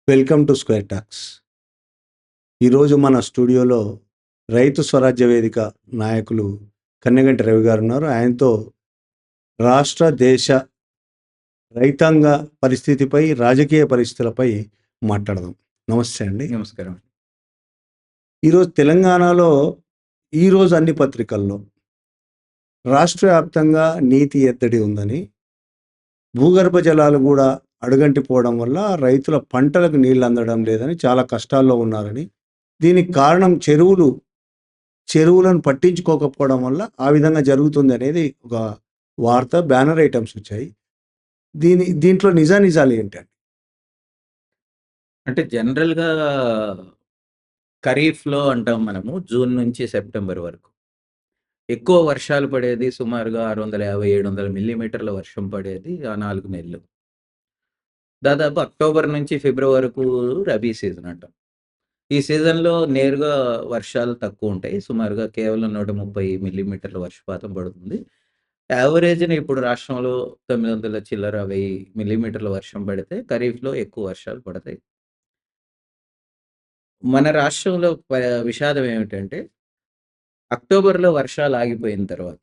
Welcome to square talks. ఈరోజు మన స్టూడియోలో రైతు స్వరాజ్య వేదిక నాయకులు కన్నెగంటి రవి గారు ఉన్నారు. ఆయనతో రాష్ట్ర దేశ రైతాంగ పరిస్థితిపై, రాజకీయ పరిస్థితులపై మాట్లాడదాం. నమస్తే అండి. నమస్కారం. ఈరోజు తెలంగాణలో ఈరోజు అన్ని పత్రికల్లో రాష్ట్ర వ్యాప్తంగా నీటి ఎద్దడి ఉందని, భూగర్భ జలాలు కూడా అడుగంటిపోవడం వల్ల రైతుల పంటలకు నీళ్ళు అందడం లేదని, చాలా కష్టాల్లో ఉన్నారని, దీనికి కారణం చెరువులను పట్టించుకోకపోవడం వల్ల ఆ విధంగా జరుగుతుంది అనేది ఒక వార్త, బ్యానర్ ఐటమ్స్ వచ్చాయి. దీంట్లో నిజాలు ఏంటండి? అంటే జనరల్‌గా ఖరీఫ్‌లో అంటాం మనము జూన్ నుంచి సెప్టెంబర్ వరకు. ఎక్కువ వర్షాలు పడేది సుమారుగా 650, 700 మిల్లీమీటర్ల వర్షం పడేది ఆ 4 నెలలు. దాదాపు అక్టోబర్ నుంచి ఫిబ్రవరి వరకు రబీ సీజన్ అంటాం. ఈ సీజన్‌లో నేరుగా వర్షాలు తక్కువుంటాయి. సుమారుగా కేవలం 130 మిల్లీమీటర్ల వర్షపాతం పడుతుంది. యావరేజ్‌న ఇప్పుడు రాష్ట్రంలో 900 చిల్లర 1000 మిల్లీమీటర్ల వర్షం పడితే ఖరీఫ్‌లో ఎక్కువ వర్షాలు పడతాయి. మన రాష్ట్రంలో విషాదం ఏమిటంటే, అక్టోబర్‌లో వర్షాలు ఆగిపోయిన తర్వాత,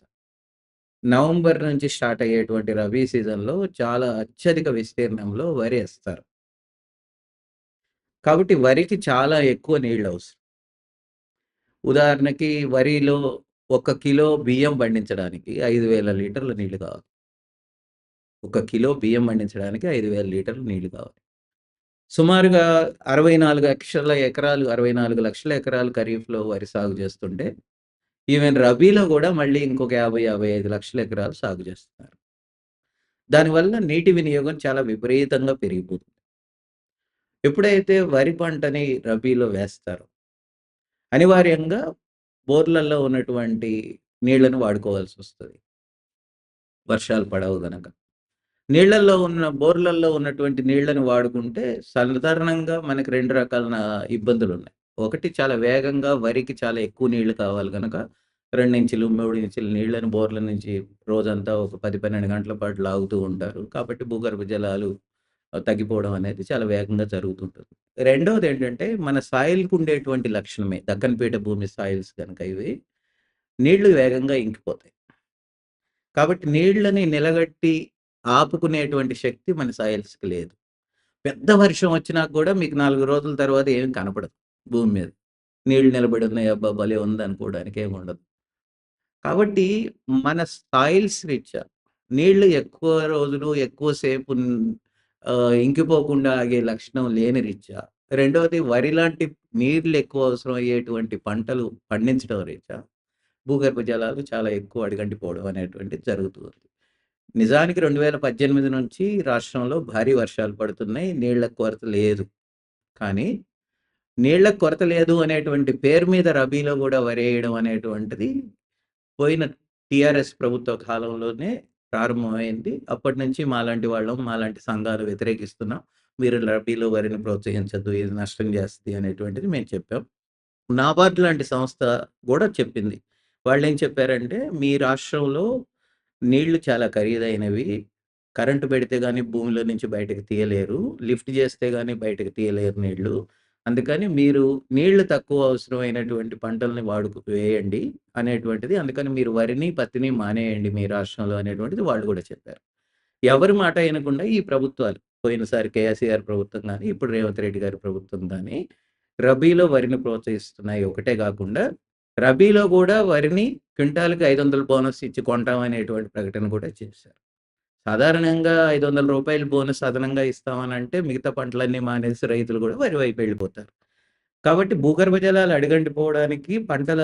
నవంబర్ నుంచి స్టార్ట్ అయ్యేటువంటి రబీ సీజన్‌లో చాలా అత్యధిక విస్తీర్ణంలో వరి ఏస్తారు. కాబట్టి వరికి చాలా ఎక్కువ నీళ్లవసరం. ఉదాహరణకి వరిలో 1 కిలో బియ్యం పండించడానికి 5,000 లీటర్ల నీళ్లు కావాలి. 1 కిలో బియ్యం పండించడానికి 5,000 లీటర్ల నీళ్లు కావాలి. సుమారుగా 64 లక్షల ఎకరాలు ఖరీఫ్‌లో వరి సాగు చేస్తుంటే, ఈవెన్ రబీలో కూడా మళ్ళీ ఇంకొక 50, 55 లక్షల ఎకరాలు సాగు చేస్తున్నారు. దానివల్ల నీటి వినియోగం చాలా విపరీతంగా పెరిగిపోతుంది. ఎప్పుడైతే వరి పంటని రబీలో వేస్తారో, అనివార్యంగా బోర్‌లలో ఉన్నటువంటి నీళ్లను వాడుకోవాల్సొస్తది. వర్షాలు పడవు గనక. బోర్‌లలో ఉన్నటువంటి నీళ్లను వాడుకుంటే సాధారణంగా మనకి 2 రకాల ఇబ్బందులున్నాయి. ఒకటి, చాలా వేగంగా వరికి చాలా ఎక్కువ నీళ్లు కావాలి గనక 2 ఇంచులు, 3 ఇంచుల నీళ్లను బోర్ల నుంచి రోజంతా ఒక 10, 12 గంటల పాటు లాగుతూ ఉంటారు. కాబట్టి భూగర్భ జలాలు తగ్గిపోవడం అనేది చాలా వేగంగా జరుగుతుంటుంది. రెండోదేంటంటే, మన సాయిల్‌కి ఉండేటువంటి లక్షణమే, దక్కన్ భూమి సాయిల్స్ గనక ఇవి, నీళ్లు వేగంగా ఇంకిపోతాయి. కాబట్టి నీళ్ళని నిలగట్టి ఆపుకునేటువంటి శక్తి మన సాయిల్స్‌కి లేదు. పెద్ద వర్షం వచ్చినా కూడా మీకు 4 రోజుల తర్వాత ఏమి కనపడదు భూమి మీద. నీళ్ళు నిలబడి ఉన్నాయి, అబ్బా! భలే ఉందనుకోవడానికి ఏముండదు. కాబట్టి మన సాయిల్స్ రీత్యా నీళ్ళు ఎక్కువ రోజులు, ఎక్కువ సేపు ఇంకిపోకుండా ఆగే లక్షణం లేని రీత్యా, రెండోది వరి లాంటి నీళ్ళు ఎక్కువ అవసరం అయ్యేటువంటి పంటలు పండించడం రీత్యా, భూగర్భ జలాలు చాలా ఎక్కువ అడుగంటిపోవడం అనేటువంటిది జరుగుతుంది. నిజానికి 2018 నుంచి రాష్ట్రంలో భారీ వర్షాలు పడుతున్నాయి. నీళ్ల కొరత లేదు. కానీ నీళ్ల కొరత లేదు అనేటువంటి పేరు మీద రబీలో గూడా వరేయడం అనేటువంటిది పోయిన టీఆర్ఎస్ ప్రభుత్వ కాలంలోనే ప్రారంభమైంది. అప్పటినుంచి మాలాంటి వాళ్ళం, మాలాంటి సంఘాలు వ్యతిరేకిస్తున్నాం. మీరు రబీలో వరిని ప్రోత్సహించొద్దు, ఇది నష్టం చేస్తది అనేటువంటిది మేము చెప్పాం. నాబార్డ్ లాంటి సంస్థ గూడా చెప్పింది. వాళ్ళేం చెప్పారంటే, మీ రాష్ట్రంలో నీళ్లు చాలా ఖరీదైనవి. కరెంట్ పెడితే గాని భూమిలో నుంచి బయటకి తీయలేరు. లిఫ్ట్ చేస్తే గాని బయటకి తీయలేరు నీళ్లు. అందుకని మీరు నీళ్లు తక్కువ అవసరమైనటువంటి పంటల్ని వేయండి అనేటువంటిది. అందుకని మీరు వరిని, పత్తిని మానేయండి మీ రాష్ట్రంలో అనేటువంటిది వాళ్ళు గూడా చెప్పారు. ఎవరి మాట ఇనకుండా ఈ ప్రభుత్వాలు, పోయినసారి కేసీఆర్ ప్రభుత్వం గాని, ఇప్పుడు రేవంత్ రెడ్డి గారి ప్రభుత్వం గాని, రబీలో వరిని ప్రోత్సహిస్తున్నాయి. ఒకటే గాకుండా రబీలో గూడా వరిని క్వింటాల్‌కి 500 బోనస్ ఇచ్చి కొంటాం అనేటువంటి ప్రకటన కూడా చేశారు. సాధారణంగా రూ. 500 బోనస్ అదనంగా ఇస్తామనంటే మిగతా పంటలన్నీ మానేసి రైతులు గూడా వరి వైపు వెళ్ళిపోతారు. కాబట్టి భూగర్భ జలాలు అడుగంటిపోవడానికి, పంటల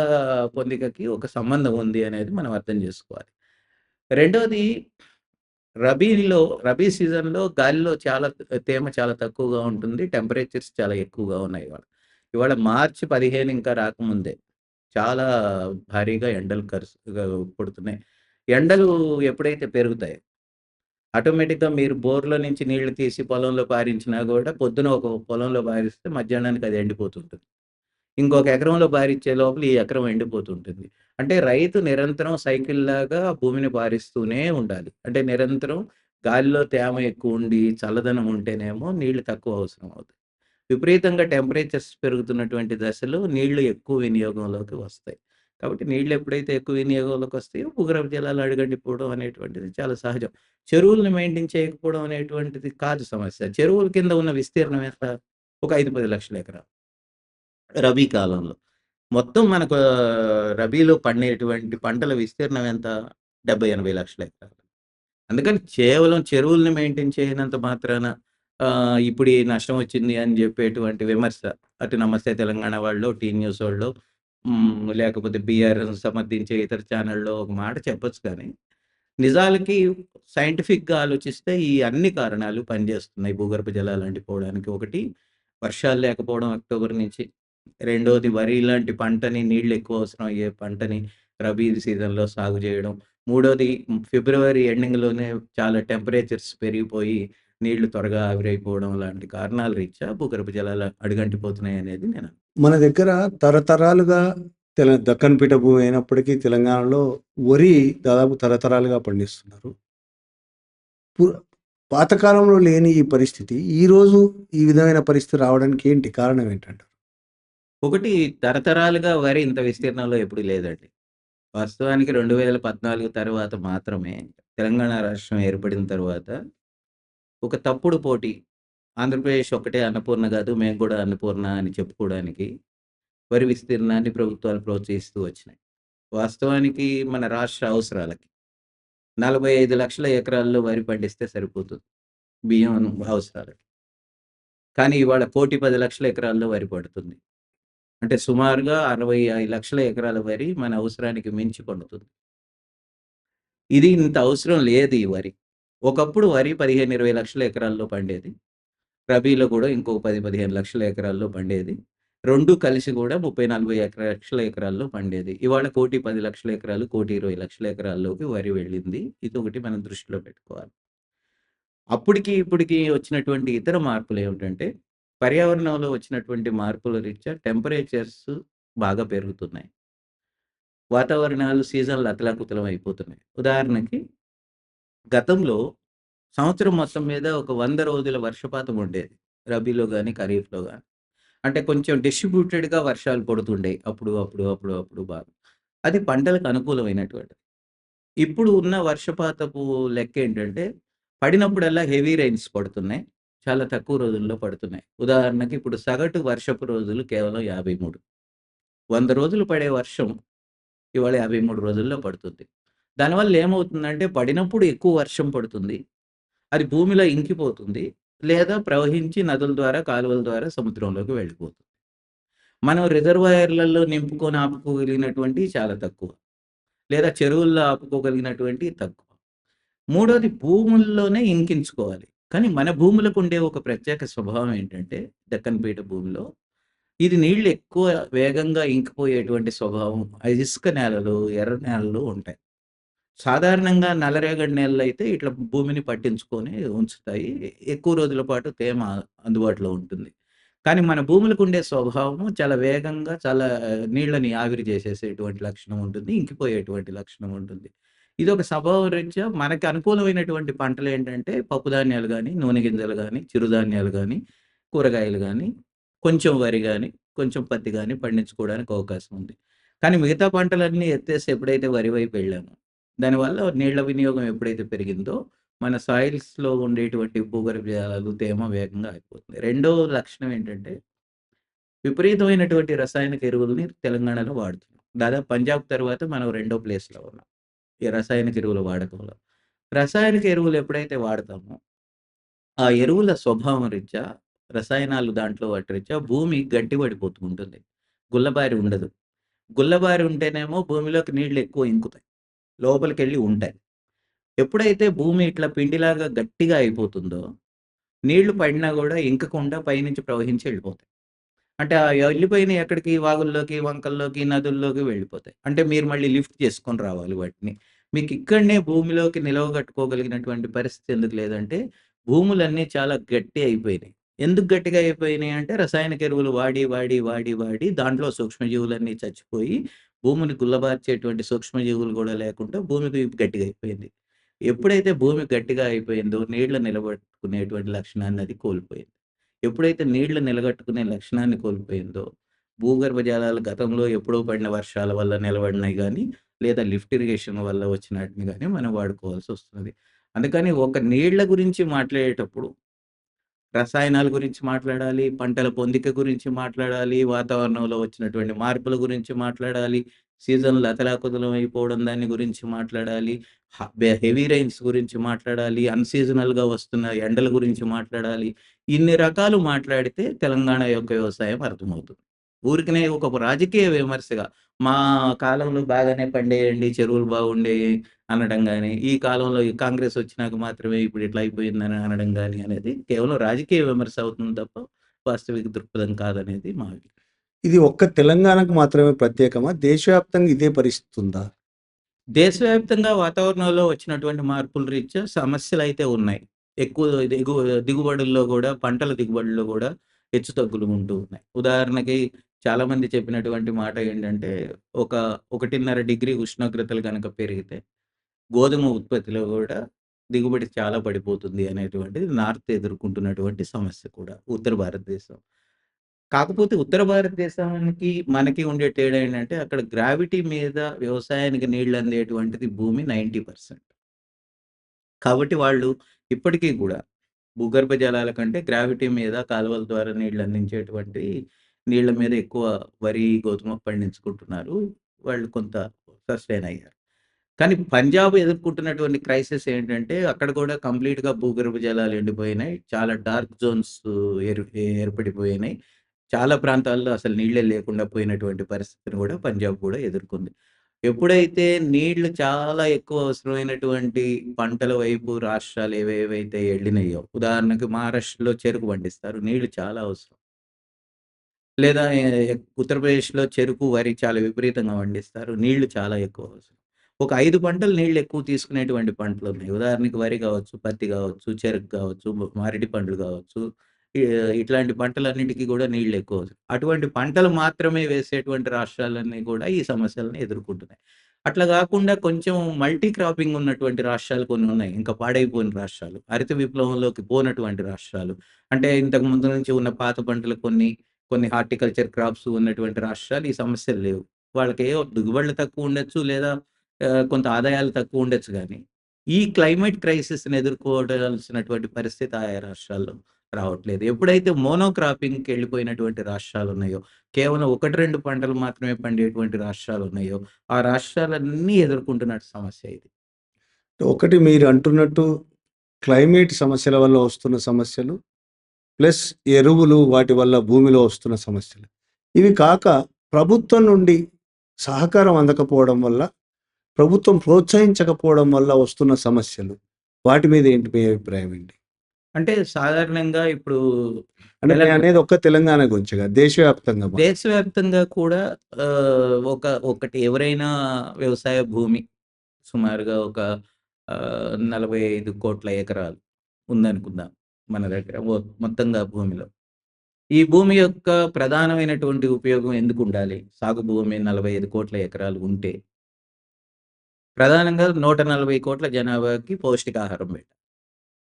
పొందికకి ఒక సంబంధం ఉంది అనేది మనం అర్థం జేసుకోవాలి. రెండోది, రబీ సీజన్‌లో గాలిలో తేమ చాలా తక్కువగా ఉంటుంది. టెంపరేచర్స్ చాలా ఎక్కువగా ఉన్నాయి ఇవాళ. ఇవాళ మార్చి 15 ఇంకా రాకముందే చాలా భారీగా ఎండలు కొడుతున్నాయి. ఎండలు ఎప్పుడైతే పెరుగుతాయో, ఆటోమేటిక్‌గా మీరు బోర్‌లో నుంచి నీళ్లు తీసి పొలంలో పారించినా గూడా, పొద్దున ఒక పొలంలో పారిస్తే మధ్యాహ్నానికి అది ఎండిపోతుంటుంది. ఇంకొక ఎకరంలో పారిచ్చే లోపల ఈ ఎకరం ఎండిపోతుంటుంది. అంటే రైతు నిరంతరం సైకిల్‌లాగా భూమిని పారిస్తూనే ఉండాలి. అంటే నిరంతరం గాలిలో తేమ ఎక్కువుండి, చల్లదనం ఉంటేనేమో నీళ్లు తక్కువ అవసరం అవుతాయి. విపరీతంగా టెంపరేచర్స్ పెరుగుతున్నటువంటి దశలో నీళ్లు ఎక్కువ వినియోగంలోకి వస్తాయి. కాబట్టి నీళ్లు ఎప్పుడైతే ఎక్కువ వినియోగంలోకి వస్తాయో భూగర్భ జలాలు అడుగంటిపోవడం అనేటువంటిది చాలా సహజం. చెరువులను మెయింటైన్ చేయకపోవడం అనేటువంటిది కాదు సమస్య. చెరువుల కింద ఉన్న విస్తీర్ణం ఎంత? ఒక 5, 10 లక్షల ఎకరాలు. రబీ కాలంలో. మొత్తం మనకు రబీలో పండేటువంటి పంటల విస్తీర్ణం ఎంత? 70, 80 లక్షల ఎకరాలు. అందుకని కేవలం చెరువుల్ని మెయింటైన్ చేయనంత మాత్రాన ఇప్పుడు ఈ నష్టం వచ్చింది అని చెప్పేటువంటి విమర్శ అటు నమస్తే తెలంగాణ వాళ్ళో, టీ న్యూస్ వాళ్ళో లేకపోతే బీఆర్‌ని సమర్థించే ఇతర ఛానల్‌లో ఒక మాట చెప్పొచ్చు కానీ, నిజాలకి సైంటిఫిక్‌గా ఆలోచిస్తే ఈ అన్ని కారణాలు పనిచేస్తున్నాయి భూగర్భ జలాలు అంటిపోవడానికి. ఒకటి వర్షాలు లేకపోవడం అక్టోబర్ నుంచి. రెండోది వరి లాంటి పంటని నీళ్లు ఎక్కువ అవసరం అయ్యే పంటని రబీ సీజన్‌లో సాగు చేయడం. మూడోది ఫిబ్రవరి ఎండింగ్‌లోనే చాలా టెంపరేచర్స్ పెరిగిపోయి నీళ్లు త్వరగా ఆవిరైపోవడం లాంటి కారణాల రీత్యా భూగర్భ జలాలు అడుగంటిపోతున్నాయనేది నేను మన దగ్గర తరతరాలుగా దక్కన్ పీఠభూమి అయినప్పటికీ తెలంగాణలో వరి దాదాపు తరతరాలుగా పండిస్తున్నారు. పాతకాలంలో లేని ఈ పరిస్థితి ఈరోజు ఈ విధమైన పరిస్థితి రావడానికి ఏంటి కారణం ఏంటంటారు? ఒకటి తరతరాలుగా వరి ఇంత విస్తీర్ణంలో ఎప్పుడు లేదండి. వాస్తవానికి 2014 తర్వాత మాత్రమే తెలంగాణ రాష్ట్రం ఏర్పడిన తర్వాత ఒక తప్పుడు పోటీ. ఆంధ్రప్రదేశ్ ఒక్కటే అన్నపూర్ణ కాదు. మేము కూడా అన్నపూర్ణ అని చెప్పుకోవడానికి వరి విస్తీర్ణాన్ని ప్రభుత్వాలు ప్రోత్సహిస్తూ వచ్చినాయి. వాస్తవానికి మన రాష్ట్ర అవసరాలకి 45 లక్షల ఎకరాల్లో వరి పండిస్తే సరిపోతుంది. బియ్యం అవసరాలకి. కానీ ఇవాళ 1,10,00,000 ఎకరాల్లో వరి పడుతుంది. అంటే సుమారుగా 65 లక్షల ఎకరాల వరి మన అవసరానికి మించి పండుతుంది. ఇది ఇంత అవసరం లేదు ఈ వరి. ఒకప్పుడు వరి 15, 20 లక్షల ఎకరాల్లో పండేది. రబీలో కూడా ఇంకో 10, 15 లక్షల ఎకరాల్లో పండేది. 2 కలిసి కూడా 30, 40 లక్షల ఎకరాల్లో పండేది. ఇవాళ 1,10,00,000 ఎకరాలు, 1,20,00,000 ఎకరాల్లోకి వరి వెళ్ళింది. ఇదొకటి మనం దృష్టిలో పెట్టుకోవాలి. అప్పటికి, ఇప్పటికి వచ్చినటువంటి ఇతర మార్పులేమిటంటే, పర్యావరణంలో వచ్చినటువంటి మార్పుల రీత్యా టెంపరేచర్స్ బాగా పెరుగుతున్నాయి. వాతావరణాలు సీజన్‌లు అతలాకుతలం అయిపోతున్నాయి. ఉదాహరణకి గతంలో సంవత్సరం మొత్తం మీద ఒక 100 రోజుల వర్షపాతం ఉండేది. రబీలో గాని, ఖరీఫ్‌లో గాని. అంటే కొంచెం డిస్ట్రిబ్యూటెడ్‌గా వర్షాలు పడుతుండేయి. అప్పుడు బాగా. అది పంటలకు అనుకూలమైనటువంటిది. ఇప్పుడు ఉన్న వర్షపాతపు లెక్కేంటంటే, పడినప్పుడల్లా హెవీ రైన్స్ పడుతున్నాయి. చాలా తక్కువ రోజుల్లో పడుతున్నాయి. ఉదాహరణకి ఇప్పుడు సగటు వర్షపు రోజులు కేవలం 53. 100 రోజులు పడే వర్షం ఇవాళ 53 రోజుల్లో పడుతుంది. దానివల్ల ఏమవుతుందంటే, పడినప్పుడు ఎక్కువ వర్షం పడుతుంది. అది భూమిలో ఇంకిపోతుంది. లేదా ప్రవహించి నదుల ద్వారా, కాలువల ద్వారా సముద్రంలోకి వెళ్ళిపోతుంది. మనం రిజర్వాయర్‌లలో నింపుకొని ఆపుకోగలిగినటువంటివి చాలా తక్కువ. లేదా చెరువుల్లో ఆపుకోగలిగినటువంటివి తక్కువ. మూడోది భూముల్లోనే ఇంకించుకోవాలి. కానీ మన భూములకు ఉండే ఒక ప్రత్యేక స్వభావం ఏంటంటే, దక్కన్ పీఠ భూమిలో ఇది నీళ్లు ఎక్కువ వేగంగా ఇంకిపోయేటువంటి స్వభావం. ఇసుక నేలలు, ఎర్ర నేలలు ఉంటాయి. సాధారణంగా నల్లరేగడి నేలలైతే ఇట్లా భూమిని పట్టించుకొని ఉంచుతాయి. ఎక్కువ రోజుల పాటు తేమ అందుబాటులో ఉంటుంది. కానీ మన భూములకు ఉండే స్వభావము చాలా వేగంగా చాలా నీళ్ళని ఆవిరి చేసేసేటువంటి లక్షణం ఉంటుంది. ఇంకిపోయేటువంటి లక్షణం ఉంటుంది. ఇదొక స్వభావం రీత్యా మనకు అనుకూలమైనటువంటి పంటలేంటంటే పప్పుధాన్యాలు గానీ, నూనె గింజలు గానీ, చిరుధాన్యాలు గానీ, కూరగాయలు గానీ, కొంచెం వరి గానీ, కొంచెం పత్తి గానీ పండించుకోవడానికి అవకాశం ఉంది. కానీ మిగతా పంటలన్నీ ఎత్తేసి ఎప్పుడైతే వరి వైపు వెళ్ళామో దానివల్ల నీళ్ల వినియోగం ఎప్పుడైతే పెరిగిందో, మన సాయిల్స్‌లో ఉండేటువంటి భూగర్భ జలాలు, తేమ వేగంగా ఆగిపోతుంది. రెండో లక్షణం ఏంటంటే, విపరీతమైనటువంటి రసాయనిక ఎరువులని తెలంగాణలో వాడుతున్నాం. దాదాపు పంజాబ్ తర్వాత మనం రెండో ప్లేస్‌లో ఉన్నాం. ఈ రసాయనిక ఎరువుల వాడకంలో. రసాయనిక ఎరువులు ఎప్పుడైతే వాడతామో, ఆ ఎరువుల స్వభావం రీత్యా, రసాయనాలు దాంట్లో వాటి రీత్యా భూమి గట్టిపడిపోతూ ఉంటుంది. గుల్లబారి ఉండదు. గుల్లబారి ఉంటేనేమో భూమిలోకి నీళ్లు ఎక్కువ ఇంకుతాయి. లోపలికెళ్ళి ఉంటాయి. ఎప్పుడైతే భూమి ఇట్లా పిండిలాగా గట్టిగా అయిపోతుందో, నీళ్లు పడినా గూడా ఇంకకుండా పైనుంచి ప్రవహించి వెళ్ళిపోతాయి. అంటే ఆ వెళ్ళిపోయినయి ఎక్కడికి వాగుల్లోకి, వంకల్లోకి, నదుల్లోకి వెళ్ళిపోతాయి. అంటే మీరు మళ్ళీ లిఫ్ట్ చేసుకొని రావాలి వాటిని. మీకిక్కడనే భూమిలోకి నిలవగట్టుకోగలిగినటువంటి పరిస్థితి ఎందుకు లేదంటే, భూములన్నీ చాలా గట్టి అయిపోయినాయి. ఎందుకు గట్టిగా అయిపోయినాయి అంటే రసాయనిక ఎరువులు వాడి దాంట్లో సూక్ష్మజీవులన్నీ చచ్చిపోయి, భూమిని గుల్లబార్చేటువంటి సూక్ష్మజీవులు గూడా లేకుండా భూమికి గట్టిగా అయిపోయింది. ఎప్పుడైతే భూమి గట్టిగా అయిపోయిందో నీళ్లు నిలబెట్టుకునేటువంటి లక్షణాన్ని అది కోల్పోయింది. ఎప్పుడైతే నీళ్లు నిలగట్టుకునే లక్షణాన్ని కోల్పోయిందో, భూగర్భ జలాలు గతంలో ఎప్పుడో పడిన వర్షాల వల్ల నిలబడినయి గానీ, లేదా లిఫ్ట్ ఇరిగేషన్ వల్ల వచ్చినాటిని గానీ మనం వాడుకోవాల్సొస్తున్నది. అందుకని ఒక నీళ్ల గురించి మాట్లాడేటప్పుడు రసాయనాల గురించి మాట్లాడాలి, పంటల పొందిక గురించి మాట్లాడాలి, వాతావరణంలో వచ్చినటువంటి మార్పుల గురించి మాట్లాడాలి, సీజన్‌లు అతలాకుతలం అయిపోవడం దాని గురించి మాట్లాడాలి, హెవీ రైన్స్ గురించి మాట్లాడాలి, అన్‌సీజనల్‌గా వస్తున్న ఎండల గురించి మాట్లాడాలి. ఇన్ని రకాలు మాట్లాడితే తెలంగాణ యొక్క వ్యవసాయం అర్థమవుతుంది. ఊరికనే ఒక రాజకీయ విమర్శగా మా కాలంలో బాగానే పండేయండి, చెరువులు బాగుండేయి అనడం గాని, ఈ కాలంలో ఈ కాంగ్రెస్ వచ్చినాక మాత్రమే ఇప్పుడు ఇట్లా అయిపోయిందని అనడం గాని అనేది కేవలం రాజకీయ విమర్శ అవుతుంది తప్ప, వాస్తవిక దృక్పథం కాదనేది మా అభిప్రాయం. ఇది ఒక్క తెలంగాణకు మాత్రమే ప్రత్యేకమా? దేశవ్యాప్తంగా ఇదే పరిస్థితి ఉందా? దేశవ్యాప్తంగా వాతావరణంలో వచ్చినటువంటి మార్పుల రీత్యా సమస్యలైతే ఉన్నాయి. ఎక్కువ దిగుబడుల్లో గూడా, పంటల దిగుబడుల్లో గూడా హెచ్చుతగ్గులు ఉంటూ ఉన్నాయి. ఉదాహరణకి చాలామంది చెప్పినటువంటి మాట ఏంటంటే, ఒక 1.5 డిగ్రీ ఉష్ణోగ్రతలు గనక పెరిగితే గోధుమ ఉత్పత్తిలో గూడా దిగుబడి చాలా పడిపోతుంది అనేటువంటిది నార్త్ ఎదుర్కొంటున్నటువంటి సమస్య కూడా. ఉత్తర భారతదేశం. కాకపోతే ఉత్తర భారతదేశానికి, మనకి ఉండే తేడా ఏంటంటే, అక్కడ గ్రావిటీ మీద వ్యవసాయానికి నీళ్ళు అందేటువంటిది భూమి 90%. కాబట్టి వాళ్ళు ఇప్పటికీ గూడా భూగర్భ జలాల కంటే గ్రావిటీ మీద కాలువల ద్వారా నీళ్ళు అందించేటువంటి నీళ్ళ మీద ఎక్కువ వరి, గోధుమ పండించుకుంటున్నారు. వాళ్ళు కొంత సస్టైన్ అయ్యారు. కానీ పంజాబ్ ఎదుర్కొంటున్నటువంటి క్రైసిస్ ఏంటంటే, అక్కడ కూడా కంప్లీట్‌గా భూగర్భ జలాలు ఎండిపోయినాయి. చాలా డార్క్ జోన్స్ ఏర్పడిపోయినాయి. చాలా ప్రాంతాల్లో అసలు నీళ్ళే లేకుండా పోయినటువంటి పరిస్థితిని కూడా పంజాబ్ కూడా ఎదుర్కొంది. ఎప్పుడైతే నీళ్లు చాలా ఎక్కువ అవసరమైనటువంటి పంటల వైపు రాష్ట్రాలు ఏవేవైతే ఎళ్ళినాయో, ఉదాహరణకు మహారాష్ట్రలో చెరుకు పండిస్తారు. నీళ్లు చాలా అవసరం. లేదా ఉత్తరప్రదేశ్‌లో చెరుకు, వరి చాలా విపరీతంగా పండిస్తారు. నీళ్లు చాలా ఎక్కువ అవసరం. ఒక 5 పంటలు నీళ్లు ఎక్కువ తీసుకునేటువంటి పంటలున్నాయి. ఉదాహరణకి వరి గావచ్చు, పత్తి గావచ్చు, చెరకు గావచ్చు, మామిడి పండ్లు గావచ్చు. ఇ ఇట్లాంటి పంటలన్నిటికి గూడా నీళ్లు ఎక్కువ అవసరం. అటువంటి పంటలు మాత్రమే వేసేటువంటి రాష్ట్రాలన్నీ గూడా ఈ సమస్యలను ఎదుర్కొంటున్నాయి. అట్లా గాకుండా కొంచెం మల్టీ క్రాపింగ్ ఉన్నటువంటి రాష్ట్రాలు కొన్ని ఉన్నాయి. ఇంకా పాడైపోయిన రాష్ట్రాలు. హరిత విప్లవంలోకి పోనటువంటి రాష్ట్రాలు. అంటే ఇంతకు ముందు నుంచి ఉన్న పాత పంటలు కొన్ని హార్టికల్చర్ క్రాప్స్ ఉన్నటువంటి రాష్ట్రాలు ఈ సమస్యలు లేవు. వాళ్ళకేవో దిగుబడులు తక్కువుండొచ్చు, లేదా కొంత ఆదాయాలు తక్కువుండొచ్చు గానీ, ఈ క్లైమేట్ క్రైసిస్‌ని ఎదుర్కోవాల్సినటువంటి పరిస్థితి ఆయా రాష్ట్రాల్లో రావట్లేదు. ఎప్పుడైతే మోనోక్రాపింగ్‌కెళ్ళిపోయినటువంటి రాష్ట్రాలున్నాయో, కేవలం 1, 2 పంటలు మాత్రమే పండేటువంటి రాష్ట్రాలున్నాయో, ఆ రాష్ట్రాలన్నీ ఎదుర్కొంటున్న సమస్య ఇది. ఒకటి మీరు అంటున్నట్టు క్లైమేట్ సమస్యల వల్ల వస్తున్న సమస్యలు, ప్లస్ ఎరువులు వాటి వల్ల భూమిలో వస్తున్న సమస్యలు. ఇవి కాక ప్రభుత్వం నుండి సహకారం అందకపోవడం వల్ల, ప్రభుత్వం ప్రోత్సహించకపోవడం వల్ల వస్తున్న సమస్యలు. వాటి మీద ఏంటి మీ అభిప్రాయం ఏంటి? అంటే సాధారణంగా ఇప్పుడు అంటే తెలంగా నేననేది ఒక్క తెలంగాణ గురించి కాదు. దేశవ్యాప్తంగా దేశవ్యాప్తంగా కూడా ఒకటి ఎవరైనా వ్యవసాయ భూమి సుమారుగా ఒక 45,00,00,000 ఎకరాలు ఉందనుకుందాం మన దగ్గర మొత్తంగా భూమిలో. ఈ భూమి యొక్క ప్రధానమైనటువంటి ఉపయోగం ఎందుకుండాలి? సాగు భూమి 45,00,00,000 ఎకరాలు ఉంటే, ప్రధానంగా 140,00,00,000 జనాభాకి పౌష్టికాహారం పెట్టాలి.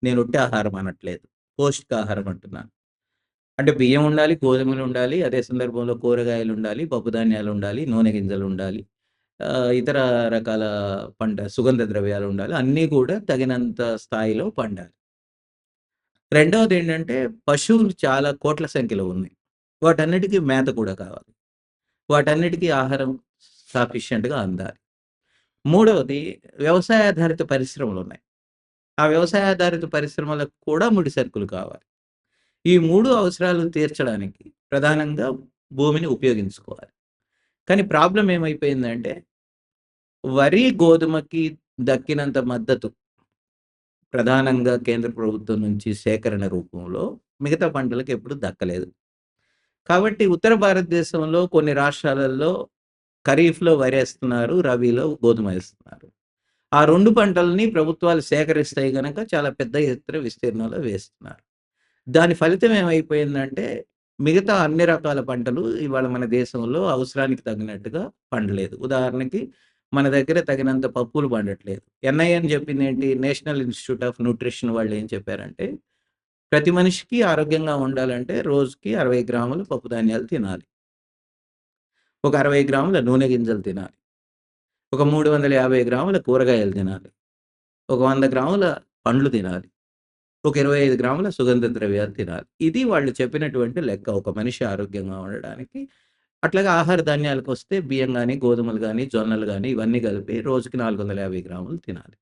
నేను ఉట్టి ఆహారం అనట్లేదు. పౌష్టికాహారం అంటున్నాను. అంటే బియ్యం ఉండాలి, గోధుమలు ఉండాలి, అదే సందర్భంలో కూరగాయలు ఉండాలి, పప్పుధాన్యాలు ఉండాలి, నూనె గింజలు ఉండాలి. ఇతర రకాల సుగంధ ద్రవ్యాలు ఉండాలి. అన్నీ కూడా తగినంత స్థాయిలో పండాలి. రెండవదేంటంటే పశువులు చాలా కోట్ల సంఖ్యలో ఉన్నాయి. వాటన్నిటికి మేత కూడా కావాలి. వాటన్నిటికి ఆహారం సఫిషియెంట్‌గా అందాలి. మూడవది వ్యవసాయాధారిత పరిశ్రమలున్నాయి. ఆ వ్యవసాయాధారిత పరిశ్రమలకు కూడా ముడి సరుకులు కావాలి. ఈ 3 అవసరాలను తీర్చడానికి ప్రధానంగా భూమిని ఉపయోగించుకోవాలి. కానీ ప్రాబ్లమ్ ఏమైపోయిందంటే, వరి, గోధుమకి దక్కినంత మద్దతు ప్రధానంగా కేంద్ర ప్రభుత్వం నుంచి సేకరణ రూపంలో మిగతా పంటలకు ఎప్పుడు దక్కలేదు. కాబట్టి ఉత్తర భారతదేశంలో కొన్ని రాష్ట్రాలలో ఖరీఫ్‌లో వరేస్తున్నారు, రబీలో గోధుమ ఏస్తున్నారు. ఆ 2 పంటలని ప్రభుత్వాలు సేకరిస్తాయి గనక చాలా పెద్ద ఎత్తున విస్తీర్ణంలో వేస్తున్నారు. దాని ఫలితం ఏమైపోయిందంటే, మిగతా అన్ని రకాల పంటలు ఇవాళ మన దేశంలో అవసరానికి తగినట్టుగా పండలేదు. ఉదాహరణకి మన దగ్గర తగినంత పప్పులు పండట్లేదు. ఎన్ఐఎన్ చెప్పిందేంటి? నేషనల్ ఇన్‌స్టిట్యూట్ ఆఫ్ న్యూట్రిషన్ వాళ్ళు ఏం చెప్పారంటే, ప్రతి మనిషికి ఆరోగ్యంగా ఉండాలంటే రోజుకి 60 గ్రాముల పప్పు ధాన్యాలు తినాలి. ఒక 60 గ్రాముల నూనె గింజలు తినాలి. ఒక 350 గ్రాముల కూరగాయలు తినాలి. ఒక 100 గ్రాముల పండ్లు తినాలి. ఒక 25 గ్రాముల సుగంధ ద్రవ్యాలు తినాలి. ఇది వాళ్ళు చెప్పినటువంటి లెక్క ఒక మనిషి ఆరోగ్యంగా ఉండడానికి. అట్లాగే ఆహార ధాన్యాలకొస్తే బియ్యం గాని, గోధుమలు గాని, జొన్నలు గాని ఇవన్నీ కలిపి రోజుకి 450 గ్రాములు తినాలి.